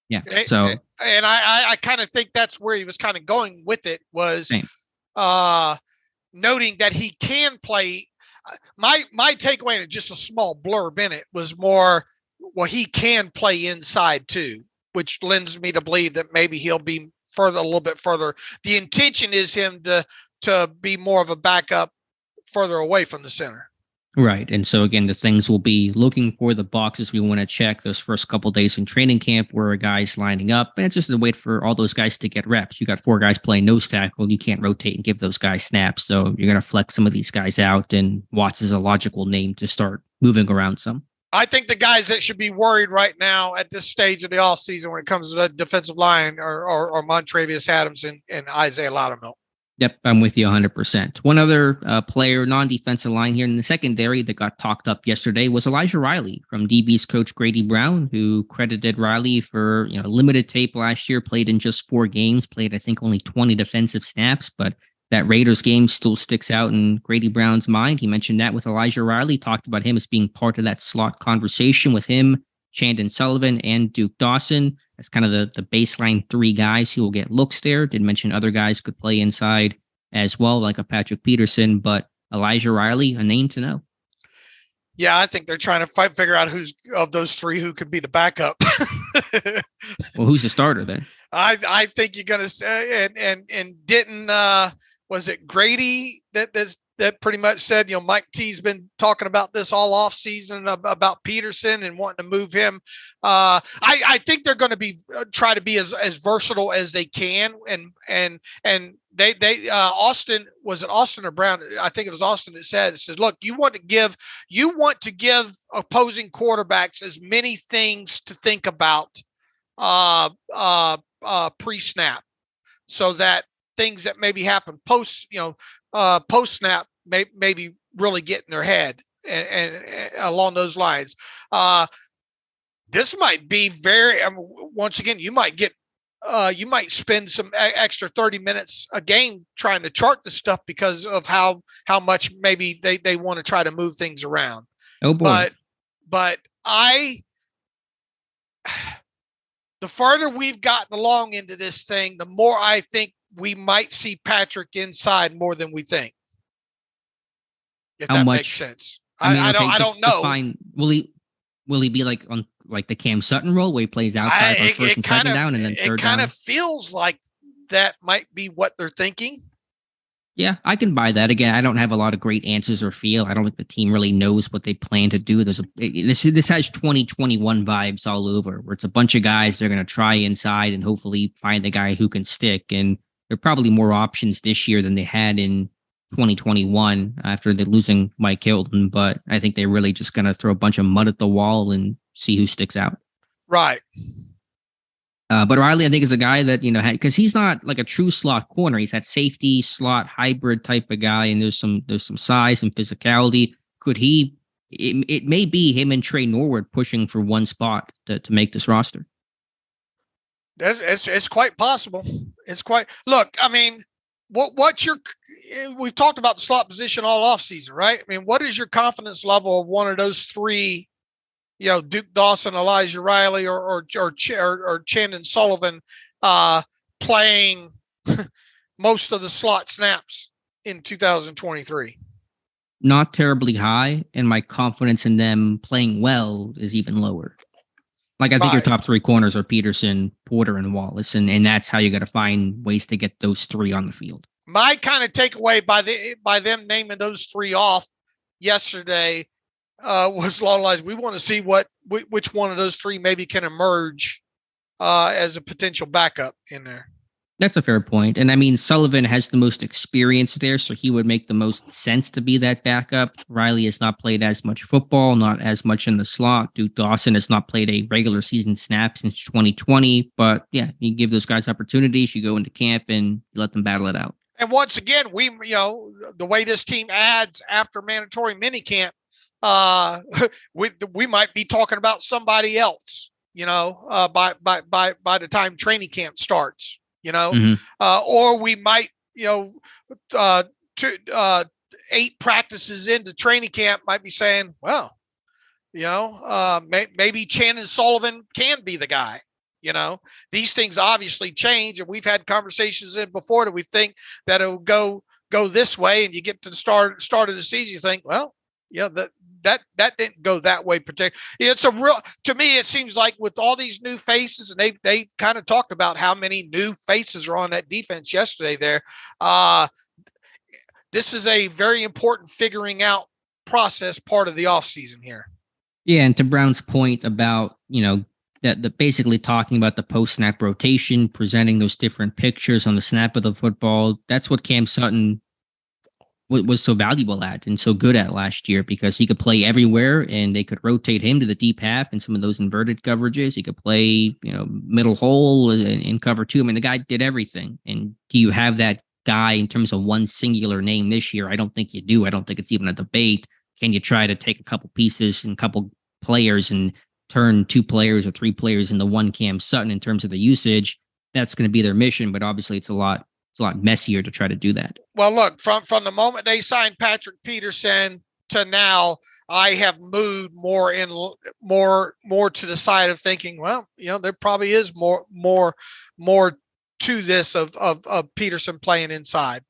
Yeah. So, and I kind of think that's where he was kind of going with it, was noting that he can play. My takeaway, and just a small blurb in it, was more, well, he can play inside too, which lends me to believe that maybe he'll be a little bit further. The intention is him to be more of a backup further away from the center. Right. And so, again, the things we'll be looking for, the boxes we want to check those first couple of days in training camp where a guy's lining up. And it's just a wait for all those guys to get reps. You got 4 guys playing nose tackle. You can't rotate and give those guys snaps. So you're going to flex some of these guys out. And Watts is a logical name to start moving around some. I think the guys that should be worried right now at this stage of the offseason when it comes to the defensive line are Montravius Adams and Isaiah Loudermilk. Yep, I'm with you 100%. One other player, non-defensive line here in the secondary that got talked up yesterday was Elijah Riley from DB's coach Grady Brown, who credited Riley for limited tape last year, played in just 4 games, played I think only 20 defensive snaps, but that Raiders game still sticks out in Grady Brown's mind. He mentioned that with Elijah Riley, talked about him as being part of that slot conversation with him, Chandon Sullivan, and Duke Dawson. That's kind of the baseline 3 guys who will get looks there. Did mention other guys could play inside as well, like a Patrick Peterson, but Elijah Riley, a name to know. Yeah, I think they're trying to figure out who's of those 3 who could be the backup. Well, who's the starter then? I think you're going to say, and didn't, was it Grady that pretty much said, Mike T's been talking about this all off season about Peterson and wanting to move him. I think they're going to be try to be as versatile as they can. And they Austin, was it Austin or Brown? I think it was Austin that said, look, you want to give opposing quarterbacks as many things to think about pre-snap, so that things that maybe happen post snap maybe really get in their head and along those lines. This might be once again, you might spend some extra 30 minutes a game trying to chart the stuff because of how much maybe they want to try to move things around. Oh boy. But the further we've gotten along into this thing, the more I think we might see Patrick inside more than we think. If that makes sense. I don't know. Will he be like on like the Cam Sutton role where he plays outside on first and second down and then third down? It kind of feels like that might be what they're thinking. Yeah, I can buy that. Again, I don't have a lot of great answers or feel. I don't think the team really knows what they plan to do. This has 2021 vibes all over, where it's a bunch of guys they're going to try inside and hopefully find the guy who can stick. And there are probably more options this year than they had in 2021 after the losing Mike Hilton. But I think they're really just going to throw a bunch of mud at the wall and see who sticks out. Right. But Riley, I think, is a guy that, because he's not like a true slot corner. He's that safety slot hybrid type of guy, and there's some size and physicality. It may be him and Trey Norwood pushing for one spot to make this roster. It's quite possible. Look, I mean, we've talked about the slot position all offseason, right? I mean, what is your confidence level of one of those three, Duke Dawson, Elijah Riley, or Chandon Sullivan playing most of the slot snaps in 2023? Not terribly high, and my confidence in them playing well is even lower. Like, I think your top three corners are Peterson, Porter, and Wallace, and that's how you got to find ways to get those three on the field. My kind of takeaway by them naming those three off yesterday was along the lines, we want to see which one of those three maybe can emerge as a potential backup in there. That's a fair point. And I mean, Sullivan has the most experience there, so he would make the most sense to be that backup. Riley has not played as much football, not as much in the slot. Duke Dawson has not played a regular season snap since 2020. But yeah, you give those guys opportunities. You go into camp and let them battle it out. And once again, the way this team adds after mandatory minicamp, we might be talking about somebody else, by the time training camp starts. Or we might, 8 practices into training camp might be saying, well, maybe Chandon Sullivan can be the guy. These things obviously change, and we've had conversations in before that we think that it'll go this way, and you get to the start of the season, you think, well, that didn't go that way. It's to me, it seems like with all these new faces, and they kind of talked about how many new faces are on that defense yesterday there. This is a very important figuring out process part of the offseason here. Yeah. And to Brown's point about, that basically talking about the post-snap rotation, presenting those different pictures on the snap of the football, that's what Cam Sutton was so valuable at and so good at last year, because he could play everywhere and they could rotate him to the deep half and some of those inverted coverages. He could play, middle hole in cover two. I mean, the guy did everything. And do you have that guy in terms of one singular name this year? I don't think you do. I don't think it's even a debate. Can you try to take a couple pieces and a couple players and turn 2 players or 3 players into one Cam Sutton in terms of the usage? That's going to be their mission, but obviously it's a lot messier to try to do that. Well, look, from the moment they signed Patrick Peterson to now, I have moved more to the side of thinking, well, there probably is more to this of Peterson playing inside.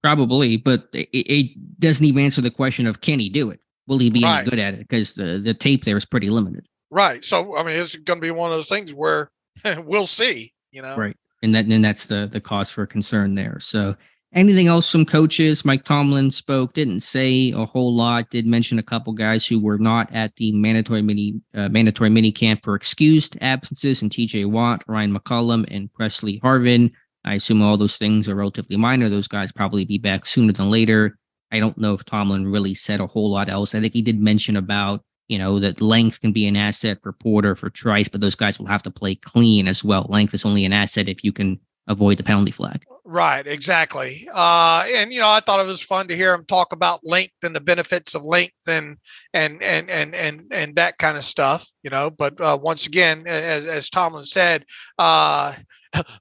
Probably, but it doesn't even answer the question of, can he do it? Will he be any good at it? Because the tape there is pretty limited. Right. So, I mean, it's going to be one of those things where we'll see, Right. And that's the cause for concern there. So anything else from coaches? Mike Tomlin spoke, didn't say a whole lot, did mention a couple guys who were not at the mandatory mini camp for excused absences, and TJ Watt, Ryan McCollum, and Presley Harvin. I assume all those things are relatively minor. Those guys probably be back sooner than later. I don't know if Tomlin really said a whole lot else. I think he did mention about, that length can be an asset for Porter, for Trice, but those guys will have to play clean as well. Length is only an asset if you can avoid the penalty flag. Right, exactly. And I thought it was fun to hear him talk about length and the benefits of length and that kind of stuff. But once again, as Tomlin said,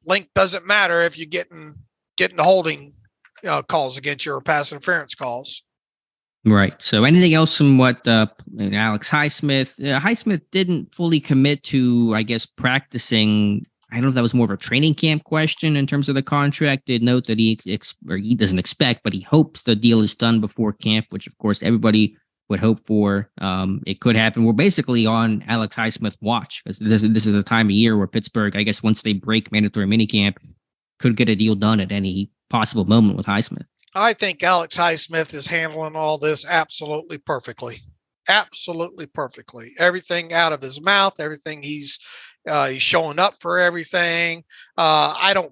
length doesn't matter if you're getting the holding calls against you or pass interference calls. Right. So anything else from what Alex Highsmith? Highsmith didn't fully commit to, I guess, practicing. I don't know if that was more of a training camp question in terms of the contract. Did note that he doesn't expect, but he hopes the deal is done before camp, which of course everybody would hope for. It could happen. We're basically on Alex Highsmith watch, because this is a time of year where Pittsburgh, I guess, once they break mandatory minicamp, could get a deal done at any possible moment with Highsmith. I think Alex Highsmith is handling all this absolutely perfectly. Absolutely perfectly. Everything out of his mouth, everything he's showing up for everything. I'm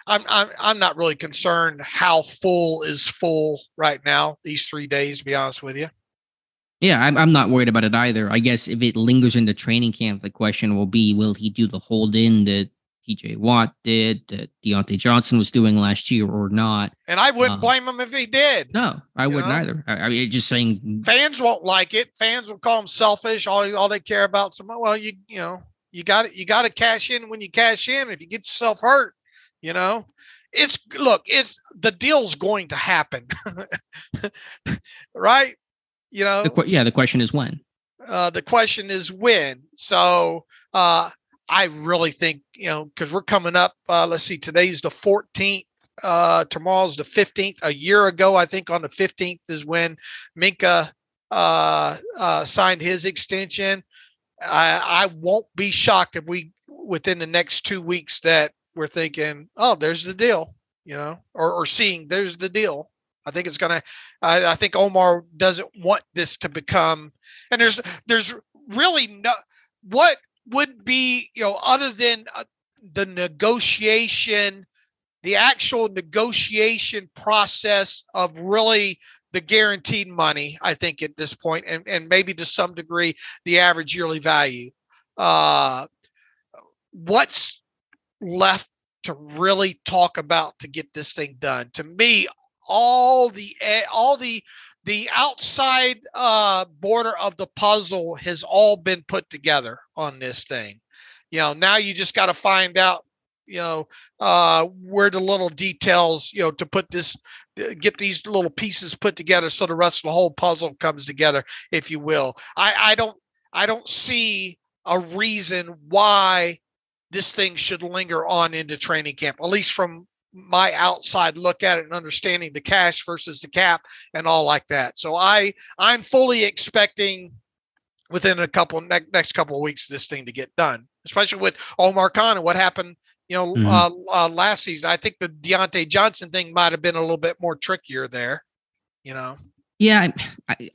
not really concerned how full is full right now, these 3 days, to be honest with you. Yeah, I'm not worried about it either. I guess if it lingers into training camp, the question will be, will he do the hold in that TJ Watt did, that Deontay Johnson was doing last year, or not? And I wouldn't blame him if he did. No, I wouldn't either. I mean, just saying, fans won't like it. Fans will call him selfish. All they care about is, well, you got to cash in when you cash in. If you get yourself hurt, it's the deal's going to happen, right? The question is when. The question is when. So I really think, because we're coming up, let's see, today's the 14th, tomorrow's the 15th. A year ago, I think on the 15th is when Minka signed his extension. I won't be shocked if within the next 2 weeks that we're thinking, oh, there's the deal, or seeing there's the deal. I think it's going to, I think Omar doesn't want this to become, and there's really no, what would be, other than the negotiation, the actual negotiation process of really the guaranteed money, I think at this point, and maybe to some degree, the average yearly value. What's left to really talk about to get this thing done? To me, all the outside border of the puzzle has all been put together on this thing. Now you just got to find out, where the little details, to get these little pieces put together so the rest of the whole puzzle comes together, if you will. I don't see a reason why this thing should linger on into training camp, at least from my outside look at it and understanding the cash versus the cap and all like that. So I'm fully expecting within next couple of weeks this thing to get done, especially with Omar Khan and what happened, last season. I think the Deontay Johnson thing might have been a little bit more trickier there, Yeah,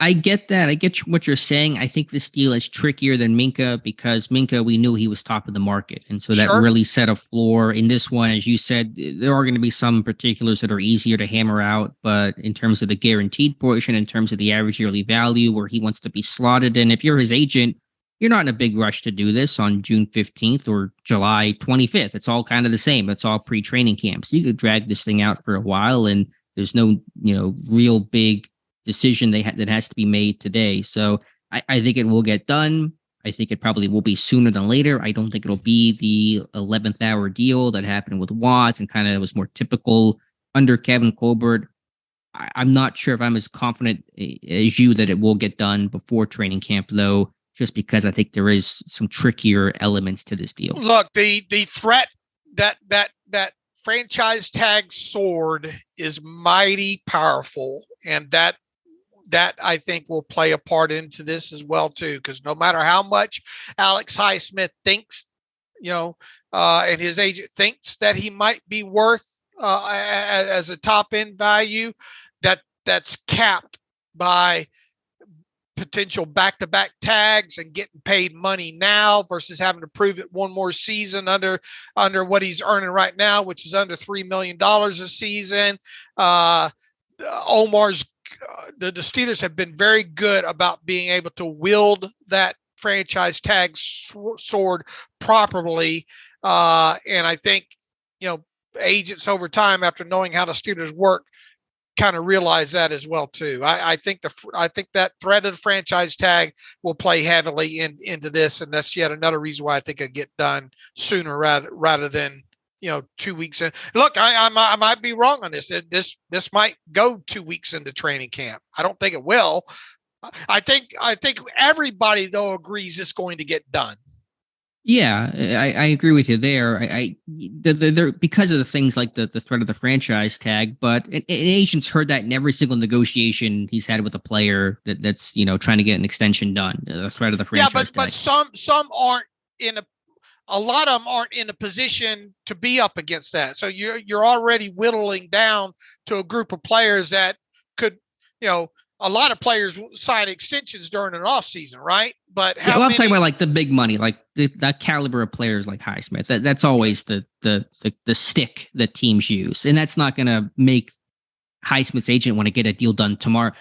I get that. I get what you're saying. I think this deal is trickier than Minka, because Minka, we knew he was top of the market. And so that really set a floor. In this one, as you said, there are going to be some particulars that are easier to hammer out. But in terms of the guaranteed portion, in terms of the average yearly value where he wants to be slotted in, if you're his agent, you're not in a big rush to do this on June 15th or July 25th. It's all kind of the same. It's all pre-training camp. So you could drag this thing out for a while, and there's no, real big decision that has to be made today. So I think it will get done. I think it probably will be sooner than later. I don't think it'll be the 11th hour deal that happened with Watt and kind of was more typical under Kevin Colbert. I'm not sure if I'm as confident as you that it will get done before training camp, though, just because I think there is some trickier elements to this deal. Look, the threat that franchise tag sword is mighty powerful, and that that I think will play a part into this as well too, because no matter how much Alex Highsmith thinks, and his agent thinks that he might be worth as a top end value, that's capped by potential back-to-back tags and getting paid money now versus having to prove it one more season under what he's earning right now, which is under $3 million a season. Omar's the Steelers have been very good about being able to wield that franchise tag sword properly. And I think, agents over time, after knowing how the Steelers work, kind of realize that as well too. I think that threat of the franchise tag will play heavily into this, and that's yet another reason why I think it'll get done sooner rather than 2 weeks in. Look, I might be wrong on this. This might go 2 weeks into training camp. I don't think it will. I think everybody though agrees it's going to get done. Yeah, I agree with you there. They're because of the things like the threat of the franchise tag, but an agent's heard that in every single negotiation he's had with a player that's trying to get an extension done. The threat of the franchise tag. Yeah, but some aren't a lot of them aren't in a position to be up against that. So you're already whittling down to a group of players that could, a lot of players sign extensions during an off season, right? But I'm talking about like the big money, like that caliber of players like Highsmith. That's always the stick that teams use, and that's not going to make Highsmith's agent want to get a deal done tomorrow.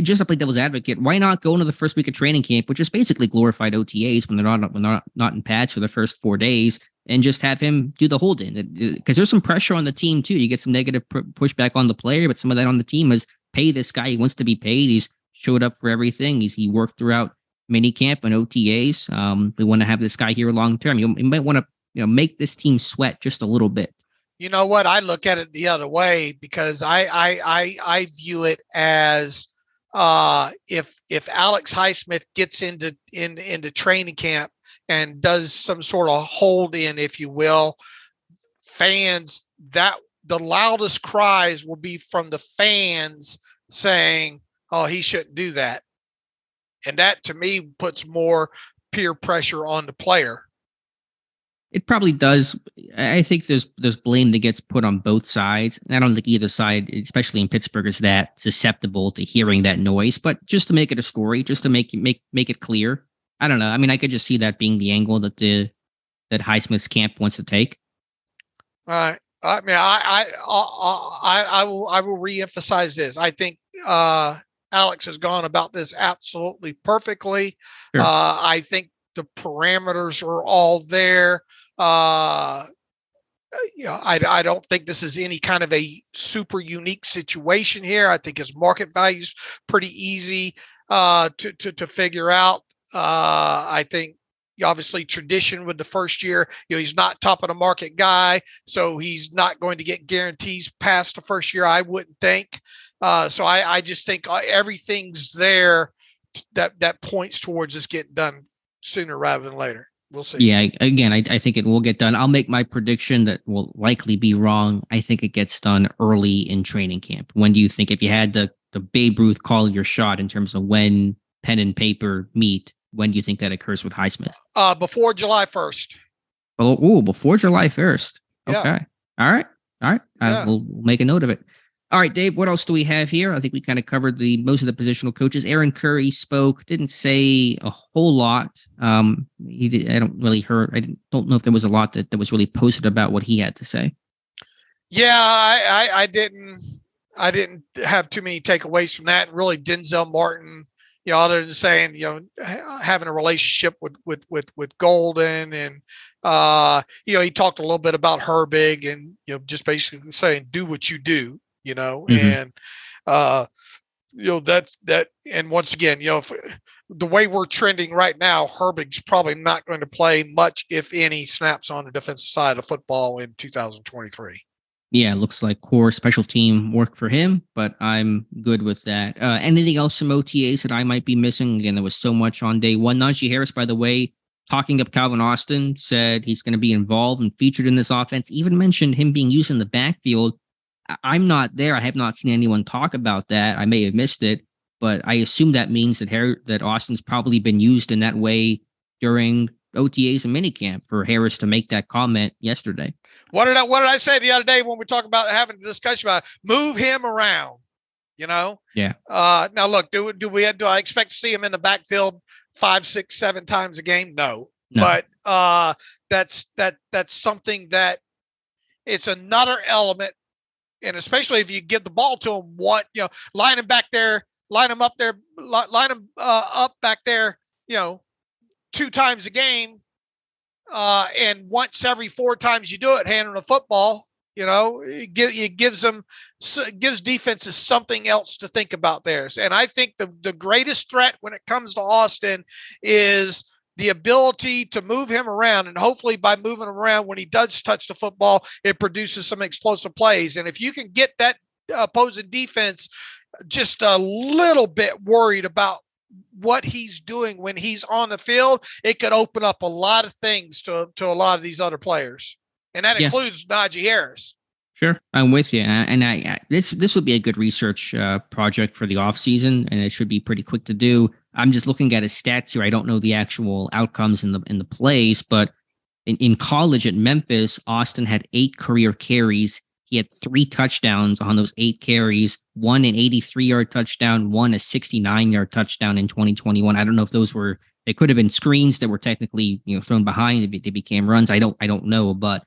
Just to play devil's advocate, why not go into the first week of training camp, which is basically glorified OTAs when they're not in pads for the first 4 days, and just have him do the hold-in? Because there's some pressure on the team too. You get some negative pushback on the player, but some of that on the team is pay this guy. He wants to be paid. He's showed up for everything. He worked throughout minicamp and OTAs. We want to have this guy here long term. You might want to make this team sweat just a little bit. You know what? I look at it the other way, because I view it as if Alex Highsmith gets into training camp and does some sort of hold in, if you will, fans, that the loudest cries will be from the fans saying, "Oh, he shouldn't do that," and that to me puts more peer pressure on the player. It probably does. I think there's blame that gets put on both sides. And I don't think either side, especially in Pittsburgh, is that susceptible to hearing that noise. But just to make it a story, just to make it clear, I don't know. I mean, I could just see that being the angle that Highsmith's camp wants to take. I mean, I will reemphasize this. I think Alex has gone about this absolutely perfectly. Sure. I think the parameters are all there. I don't think this is any kind of a super unique situation here. I think his market value is pretty easy to figure out. I think obviously tradition with the first year, he's not top of the market guy, so he's not going to get guarantees past the first year, I wouldn't think. So I just think everything's there that points towards this getting done sooner rather than later. We'll see. Yeah, again, I think it will get done. I'll make my prediction that will likely be wrong. I think it gets done early in training camp. When do you think, if you had the Babe Ruth call your shot in terms of when pen and paper meet, when do you think that occurs with Highsmith? Before July 1st. Oh, before July 1st. Okay. Yeah. All right. Yeah. We'll make a note of it. All right, Dave, what else do we have here? I think we kind of covered most of the positional coaches. Aaron Curry spoke, didn't say a whole lot. I don't know if there was a lot that was really posted about what he had to say. Yeah, I didn't have too many takeaways from that. And really, Denzel Martin, other than saying, having a relationship with Golden, and he talked a little bit about Herbig, and just basically saying, do what you do. And that, and once again, if the way we're trending right now, Herbig's probably not going to play much, if any, snaps on the defensive side of football in 2023. Yeah, it looks like core special team work for him, but I'm good with that. Anything else from OTAs that I might be missing? Again, there was so much on day one. Najee Harris, by the way, talking up Calvin Austin, said he's going to be involved and featured in this offense, even mentioned him being used in the backfield. I'm not there. I have not seen anyone talk about that. I may have missed it. but I assume that means that Austin's probably been used in that way during OTAs and minicamp for Harris to make that comment yesterday. What did I say the other day when we talked about having a discussion about move him around? Yeah. Now look, do I expect to see him in the backfield 5, 6, 7 times a game? No. But that's something that it's another element, and especially if you give the ball to him, line him up back there, 2 times a game, and once every 4 times you do it, handing the football. It gives defenses something else to think about there. And I think the greatest threat when it comes to Austin is the ability to move him around. And hopefully by moving him around, when he does touch the football, it produces some explosive plays. And if you can get that opposing defense just a little bit worried about what he's doing when he's on the field, it could open up a lot of things to a lot of these other players. And that includes Najee Harris. Sure, I'm with you. And I this would be a good research project for the offseason, and it should be pretty quick to do. I'm just looking at his stats here. I don't know the actual outcomes in the plays, but in college at Memphis, Austin had 8 career carries. He had 3 touchdowns on those 8 carries, 1 an 83-yard touchdown, 1 a 69-yard touchdown in 2021. I don't know if they could have been screens that were technically thrown behind. They became runs. I don't know, but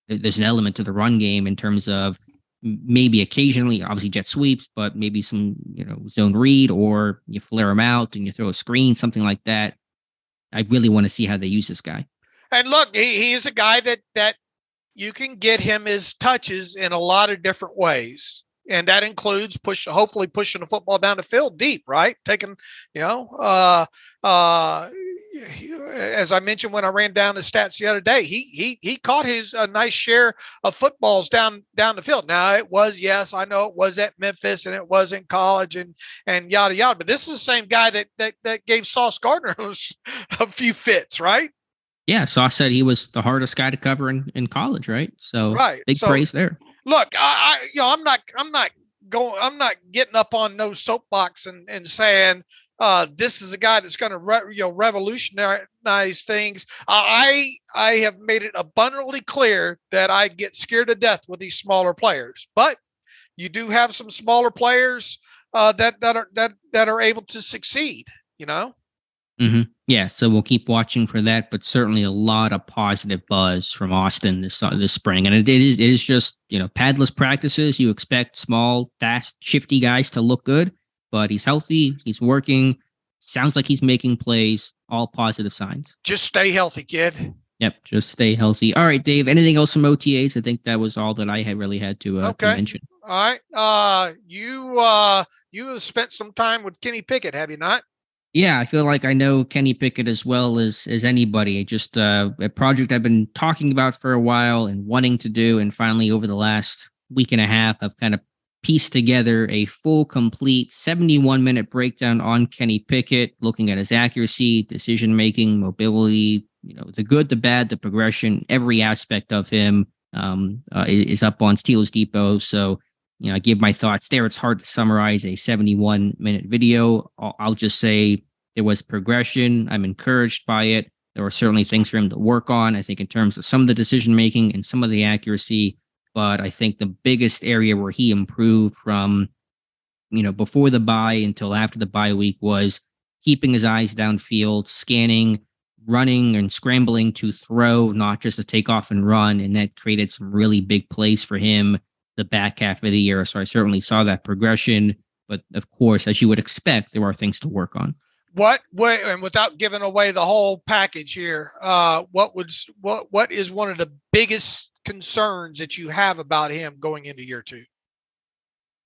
there's an element to the run game in terms of maybe occasionally, obviously jet sweeps, but maybe some, zone read, or you flare them out and you throw a screen, something like that. I really want to see how they use this guy. And look, he is a guy that you can get him his touches in a lot of different ways. And that includes hopefully pushing the football down the field deep, right? Taking, as I mentioned when I ran down the stats the other day, he caught a nice share of footballs down the field. Now it was, yes, I know it was at Memphis and it was in college and yada yada, but this is the same guy that gave Sauce Gardner a few fits, right? Yeah, Sauce said he was the hardest guy to cover in college, right? So big praise there. Look, I'm not getting up on no soapbox and saying this is a guy that's going to revolutionize things. I have made it abundantly clear that I get scared to death with these smaller players, but you do have some smaller players that are able to succeed. Mm-hmm. Yeah, so we'll keep watching for that, but certainly a lot of positive buzz from Austin this spring. And it is just, padless practices. You expect small, fast, shifty guys to look good, but he's healthy. He's working. Sounds like he's making plays. All positive signs. Just stay healthy, kid. Yep, just stay healthy. All right, Dave, anything else from OTAs? I think that was all that I had to mention. All right. You have spent some time with Kenny Pickett, have you not? Yeah, I feel like I know Kenny Pickett as well as anybody. Just a project I've been talking about for a while and wanting to do. And finally, over the last week and a half, I've kind of pieced together a full, complete 71-minute breakdown on Kenny Pickett, looking at his accuracy, decision-making, mobility, the good, the bad, the progression, every aspect of him is up on Steelers Depot. So, I give my thoughts there. It's hard to summarize a 71-minute video. I'll just say there was progression. I'm encouraged by it. There were certainly things for him to work on, I think, in terms of some of the decision-making and some of the accuracy. But I think the biggest area where he improved from, before the bye until after the bye week was keeping his eyes downfield, scanning, running and scrambling to throw, not just to take off and run. And that created some really big plays for him the back half of the year. So I certainly saw that progression, but of course, as you would expect, there are things to work on. And without giving away the whole package here, what is one of the biggest concerns that you have about him going into year 2?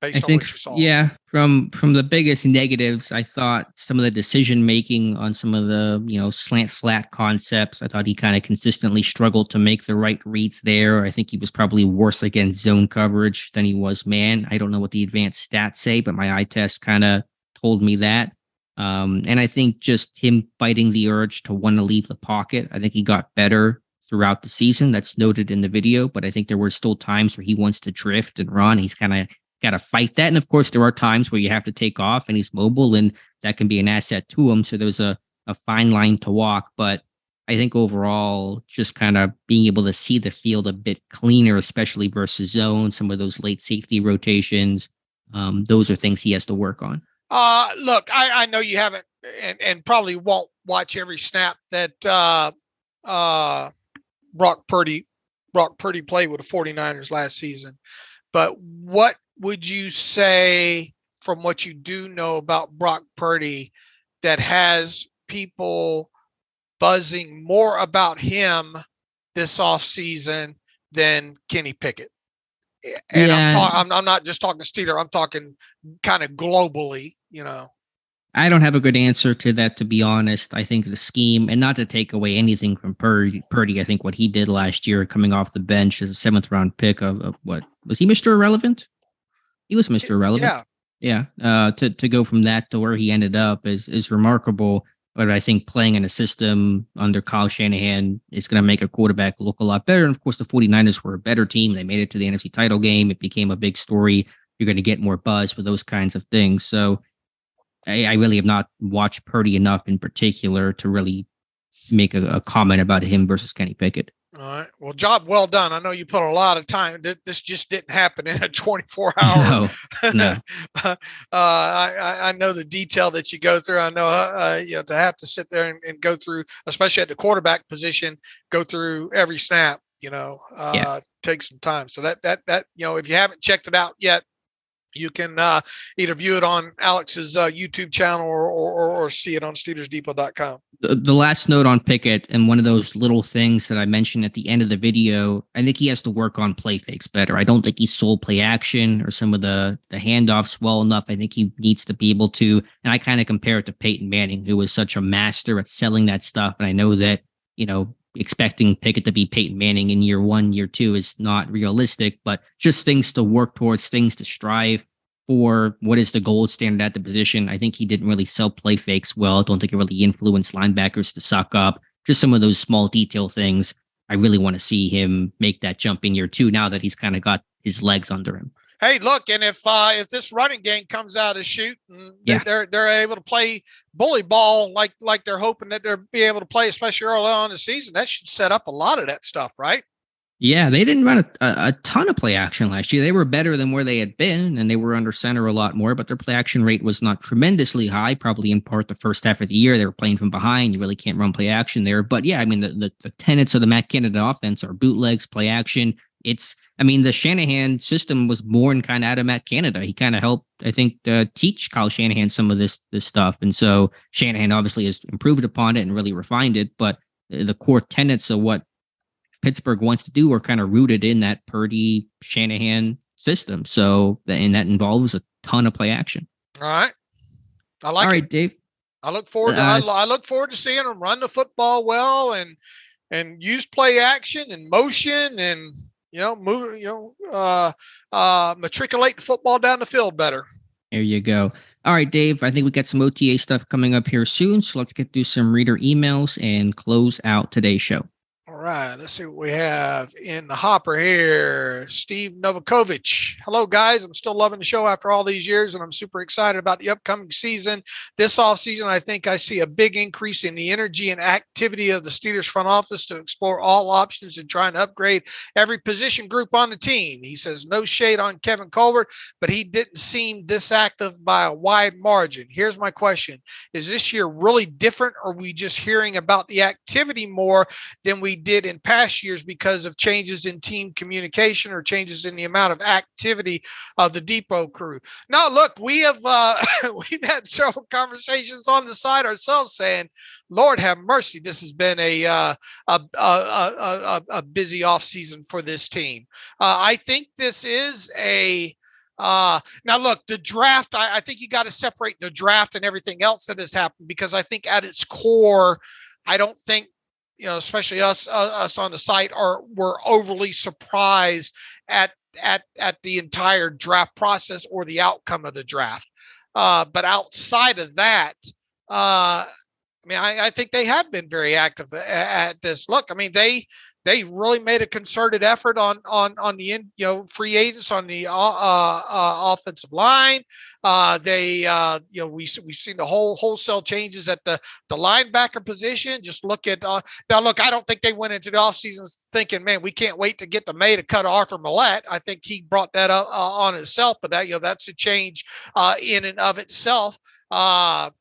Based on what you saw. Yeah, from the biggest negatives, I thought some of the decision making on some of the slant flat concepts. I thought he kind of consistently struggled to make the right reads there. I think he was probably worse against zone coverage than he was man. I don't know what the advanced stats say, but my eye test kind of told me that. And I think just him fighting the urge to want to leave the pocket. I think he got better throughout the season. That's noted in the video, but I think there were still times where he wants to drift and run. He's kind of got to fight that. And of course, there are times where you have to take off and he's mobile and that can be an asset to him. So there's a fine line to walk. But I think overall, just kind of being able to see the field a bit cleaner, especially versus zone, some of those late safety rotations, those are things he has to work on. Look, I know you haven't and probably won't watch every snap that Brock Purdy played with the 49ers last season. But what would you say from what you do know about Brock Purdy that has people buzzing more about him this offseason than Kenny Pickett? And yeah. I'm not just talking Steeler. I'm talking kind of globally, I don't have a good answer to that, to be honest. I think the scheme, and not to take away anything from Purdy, I think what he did last year coming off the bench as a 7th round pick of what was he, Mr. Irrelevant? He was Mr. Irrelevant. Yeah. To go from that to where he ended up is remarkable. But I think playing in a system under Kyle Shanahan is going to make a quarterback look a lot better. And of course, the 49ers were a better team. They made it to the NFC title game. It became a big story. You're going to get more buzz with those kinds of things. So I really have not watched Purdy enough in particular to really make a comment about him versus Kenny Pickett. All right. Well, job well done. I know you put a lot of time. This just didn't happen in a 24-hour. No. I know the detail that you go through. I know, to have to sit there and go through, especially at the quarterback position, go through every snap, take some time. So that, if you haven't checked it out yet, you can either view it on Alex's YouTube channel or see it on SteelersDepot.com. The last note on Pickett, and one of those little things that I mentioned at the end of the video, I think he has to work on play fakes better. I don't think he sold play action or some of the handoffs well enough. I think he needs to be able to, and I kind of compare it to Peyton Manning, who was such a master at selling that stuff. And I know that, expecting Pickett to be Peyton Manning in year 1, year 2 is not realistic, but just things to work towards, things to strive for. What is the gold standard at the position? I think he didn't really sell play fakes well. I don't think it really influenced linebackers to suck up. Just some of those small detail things. I really want to see him make that jump in year 2 now that he's kind of got his legs under him. Hey, look, and if this running game comes out of shoot and they're able to play bully ball like they're hoping that they'll be able to play, especially early on in the season, that should set up a lot of that stuff, right? Yeah, they didn't run a ton of play action last year. They were better than where they had been, and they were under center a lot more, but their play action rate was not tremendously high, probably in part the first half of the year. They were playing from behind. You really can't run play action there. But yeah, I mean, the tenets of the Matt Canada offense are bootlegs, play action. The Shanahan system was born kind of out of Matt Canada. He kind of helped, I think, teach Kyle Shanahan some of this stuff. And so Shanahan obviously has improved upon it and really refined it. But the core tenets of what Pittsburgh wants to do are kind of rooted in that Purdy Shanahan system. So, and that involves a ton of play action. All right. I like it. All right, Dave. I look forward to seeing him run the football well and use play action and motion and matriculate the football down the field better. There you go. All right, Dave, I think we got some OTA stuff coming up here soon. So let's get through some reader emails and close out today's show. All right, let's see what we have in the hopper here. Steve Novakovic. Hello, guys. I'm still loving the show after all these years, and I'm super excited about the upcoming season. This offseason, I think I see a big increase in the energy and activity of the Steelers front office to explore all options and try and upgrade every position group on the team. He says no shade on Kevin Colbert, but he didn't seem this active by a wide margin. Here's my question. Is this year really different, or are we just hearing about the activity more than we did in past years because of changes in team communication or changes in the amount of activity of the depot crew? Now, look, we have we've had several conversations on the side ourselves saying, Lord have mercy, this has been a busy off season for this team. I think this is now look, the draft, I think you got to separate the draft and everything else that has happened, because I think at its core, I don't think, especially us on the site we're overly surprised at the entire draft process or the outcome of the draft. But outside of that, I mean, I think they have been very active at this. Look, I mean, they really made a concerted effort on the free agents on the offensive line. We've seen the wholesale changes at the linebacker position. Just look at now. Look, I don't think they went into the offseason thinking, man, we can't wait to get the May to cut Arthur Millette. I think he brought that up on himself, but that's a change in and of itself. I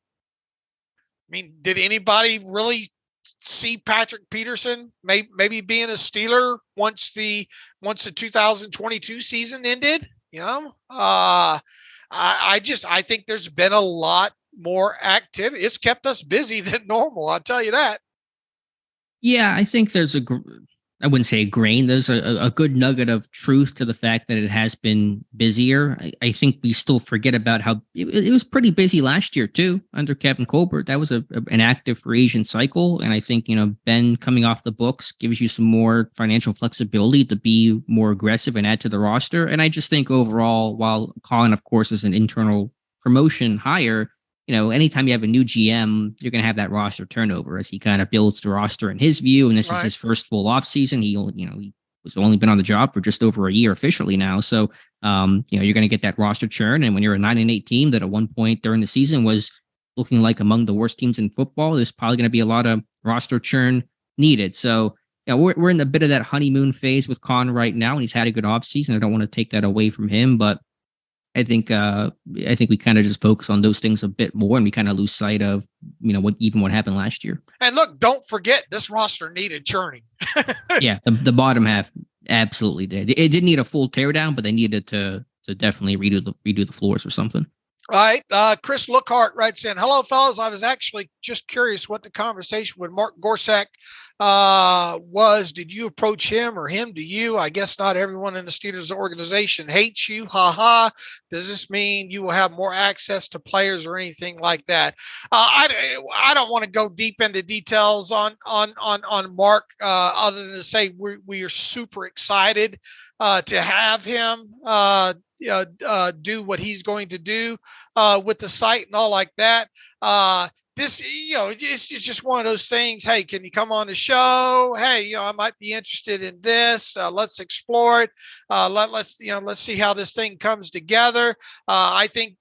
mean, did anybody really see Patrick Peterson maybe being a Steeler once the 2022 season ended? I think there's been a lot more activity. It's kept us busy than normal. I'll tell you that. Yeah, I think there's I wouldn't say a grain. There's a good nugget of truth to the fact that it has been busier. I think we still forget about how it was pretty busy last year too under Kevin Colbert. That was an active free agent cycle. And I think, Ben coming off the books gives you some more financial flexibility to be more aggressive and add to the roster. And I just think overall, while Colin, of course, is an internal promotion hire, anytime you have a new GM, you're going to have that roster turnover as he kind of builds the roster in his view. And this is his first full off season. He was only been on the job for just over a year officially now. So, you're going to get that roster churn. And when you're a 9-8 team that at one point during the season was looking like among the worst teams in football, there's probably going to be a lot of roster churn needed. So, we're in a bit of that honeymoon phase with Con right now, and he's had a good off season. I don't want to take that away from him, but I think we kind of just focus on those things a bit more, and we kind of lose sight of what happened last year. And look, don't forget this roster needed churning. Yeah, the bottom half absolutely did. It didn't need a full teardown, but they needed to definitely redo the floors or something. All right. Chris Lookhart writes in, hello, fellas. I was actually just curious what the conversation with Mark Gorsak was. Did you approach him or him to you? I guess not everyone in the Steelers organization hates you. Ha ha. Does this mean you will have more access to players or anything like that? I don't want to go deep into details on Mark other than to say we are super excited to have him do what he's going to do with the site and all like that. It's just one of those things. Hey, can you come on the show? Hey, I might be interested in this. Let's explore it. Let's see how this thing comes together. I think,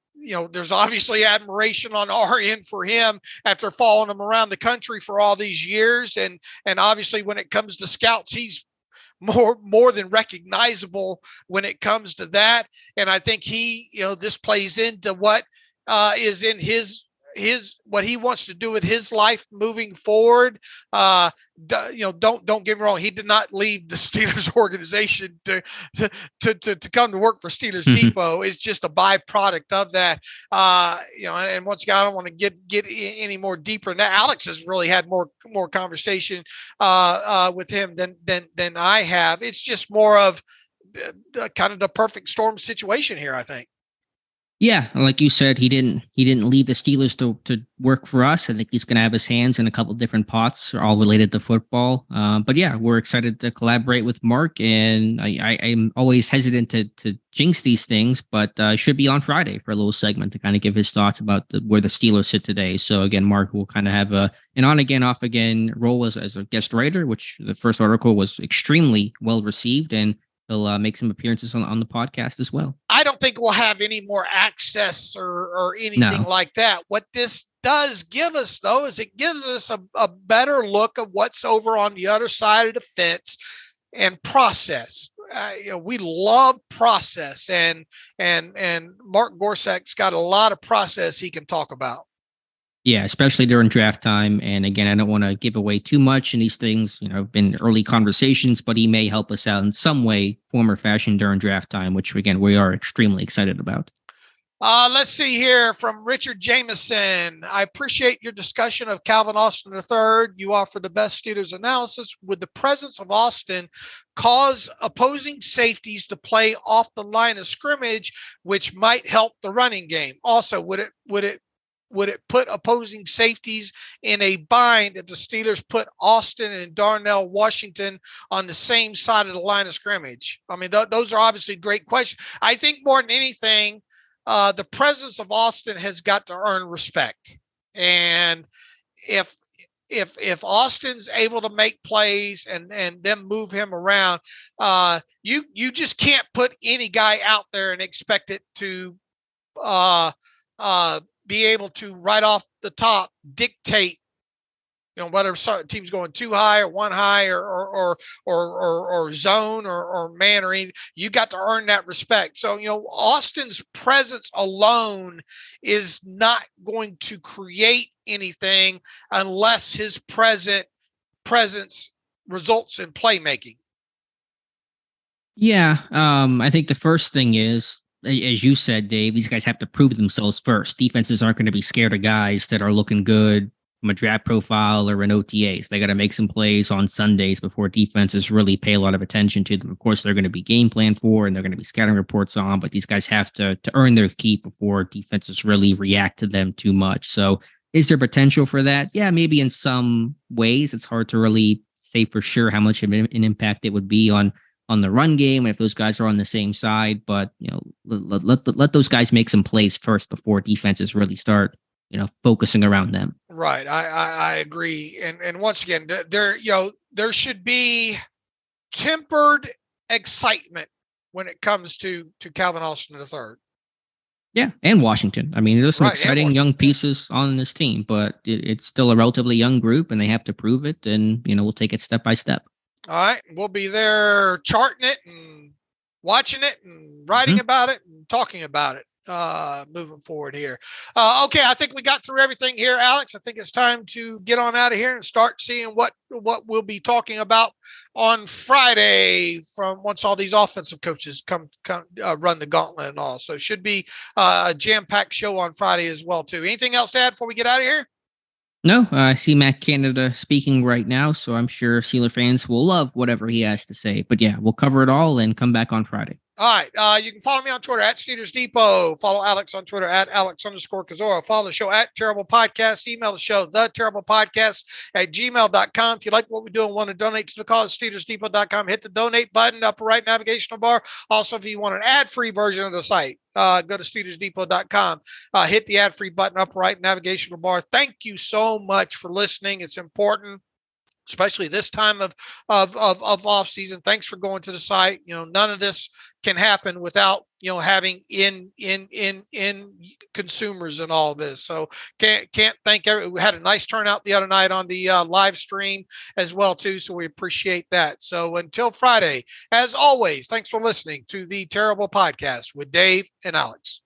there's obviously admiration on our end for him after following him around the country for all these years. And obviously when it comes to scouts, he's more than recognizable when it comes to that. And I think this plays into what is in his what he wants to do with his life moving forward. Don't get me wrong. He did not leave the Steelers organization to come to work for Steelers Depot. It's just a byproduct of that. And once again, I don't want to get any more deeper. Now, Alex has really had more conversation with him than I have. It's just more of the kind of the perfect storm situation here, I think. Yeah, like you said, he didn't leave the Steelers to work for us. I think he's going to have his hands in a couple different pots, all related to football. But yeah, we're excited to collaborate with Mark, and I'm always hesitant to jinx these things, but should be on Friday for a little segment to kind of give his thoughts about where the Steelers sit today. So again, Mark will kind of have an on again, off again role as a guest writer, which the first article was extremely well received, and he'll make some appearances on the podcast as well. I don't think we'll have any more access or anything like that. What this does give us, though, is it gives us a better look of what's over on the other side of the fence and process. We love process, and Mark Gorsak's got a lot of process he can talk about. Yeah, especially during draft time. And again, I don't want to give away too much in these things. Have been early conversations, but he may help us out in some way, form or fashion during draft time, which again, we are extremely excited about. Let's see here from Richard Jameson. I appreciate your discussion of Calvin Austin III. You offer the best Steelers analysis. Would the presence of Austin cause opposing safeties to play off the line of scrimmage, which might help the running game? Also, would it put opposing safeties in a bind if the Steelers put Austin and Darnell Washington on the same side of the line of scrimmage? I mean, those are obviously great questions. I think more than anything, the presence of Austin has got to earn respect. And if Austin's able to make plays and then move him around, you just can't put any guy out there and expect it to be able to right off the top dictate, whether team's going too high or one high or zone or man or anything. You got to earn that respect. So, Austin's presence alone is not going to create anything unless his presence results in playmaking. Yeah. I think the first thing is, as you said, Dave, these guys have to prove themselves first. Defenses aren't going to be scared of guys that are looking good from a draft profile or an OTAs. They got to make some plays on Sundays before defenses really pay a lot of attention to them. Of course, they're going to be game planned for and they're going to be scouting reports on, but these guys have to earn their keep before defenses really react to them too much. So is there potential for that? Yeah, maybe in some ways. It's hard to really say for sure how much of an impact it would be on the run game and if those guys are on the same side, but let those guys make some plays first before defenses really start focusing around them. Right. I agree. And once again, there should be tempered excitement when it comes to Calvin Austin III. Yeah. And Washington. I mean, there's some exciting young pieces on this team, but it's still a relatively young group and they have to prove it. And, we'll take it step by step. All right. We'll be there charting it and watching it and writing about it and talking about it. Moving forward here. Okay, I think we got through everything here, Alex. I think it's time to get on out of here and start seeing what we'll be talking about on Friday from once all these offensive coaches come run the gauntlet and all. So it should be a jam-packed show on Friday as well, too. Anything else to add before we get out of here? No, I see Matt Canada speaking right now, so I'm sure Steeler fans will love whatever he has to say. But yeah, we'll cover it all and come back on Friday. All right. You can follow me on Twitter at Steelers Depot. Follow Alex on Twitter at Alex_Kozora. Follow the show at Terrible Podcast. Email the show, theterriblepodcast@gmail.com. If you like what we do and want to donate to the cause, SteelersDepot.com. Hit the donate button, upper right navigational bar. Also, if you want an ad-free version of the site, go to SteelersDepot.com. Hit the ad-free button, upper right navigational bar. Thank you so much for listening. It's important, especially this time of off season. Thanks for going to the site. None of this can happen without, having in consumers and all of this. So can't thank everyone. We had a nice turnout the other night on the live stream as well too. So we appreciate that. So until Friday, as always, thanks for listening to the Terrible Podcast with Dave and Alex.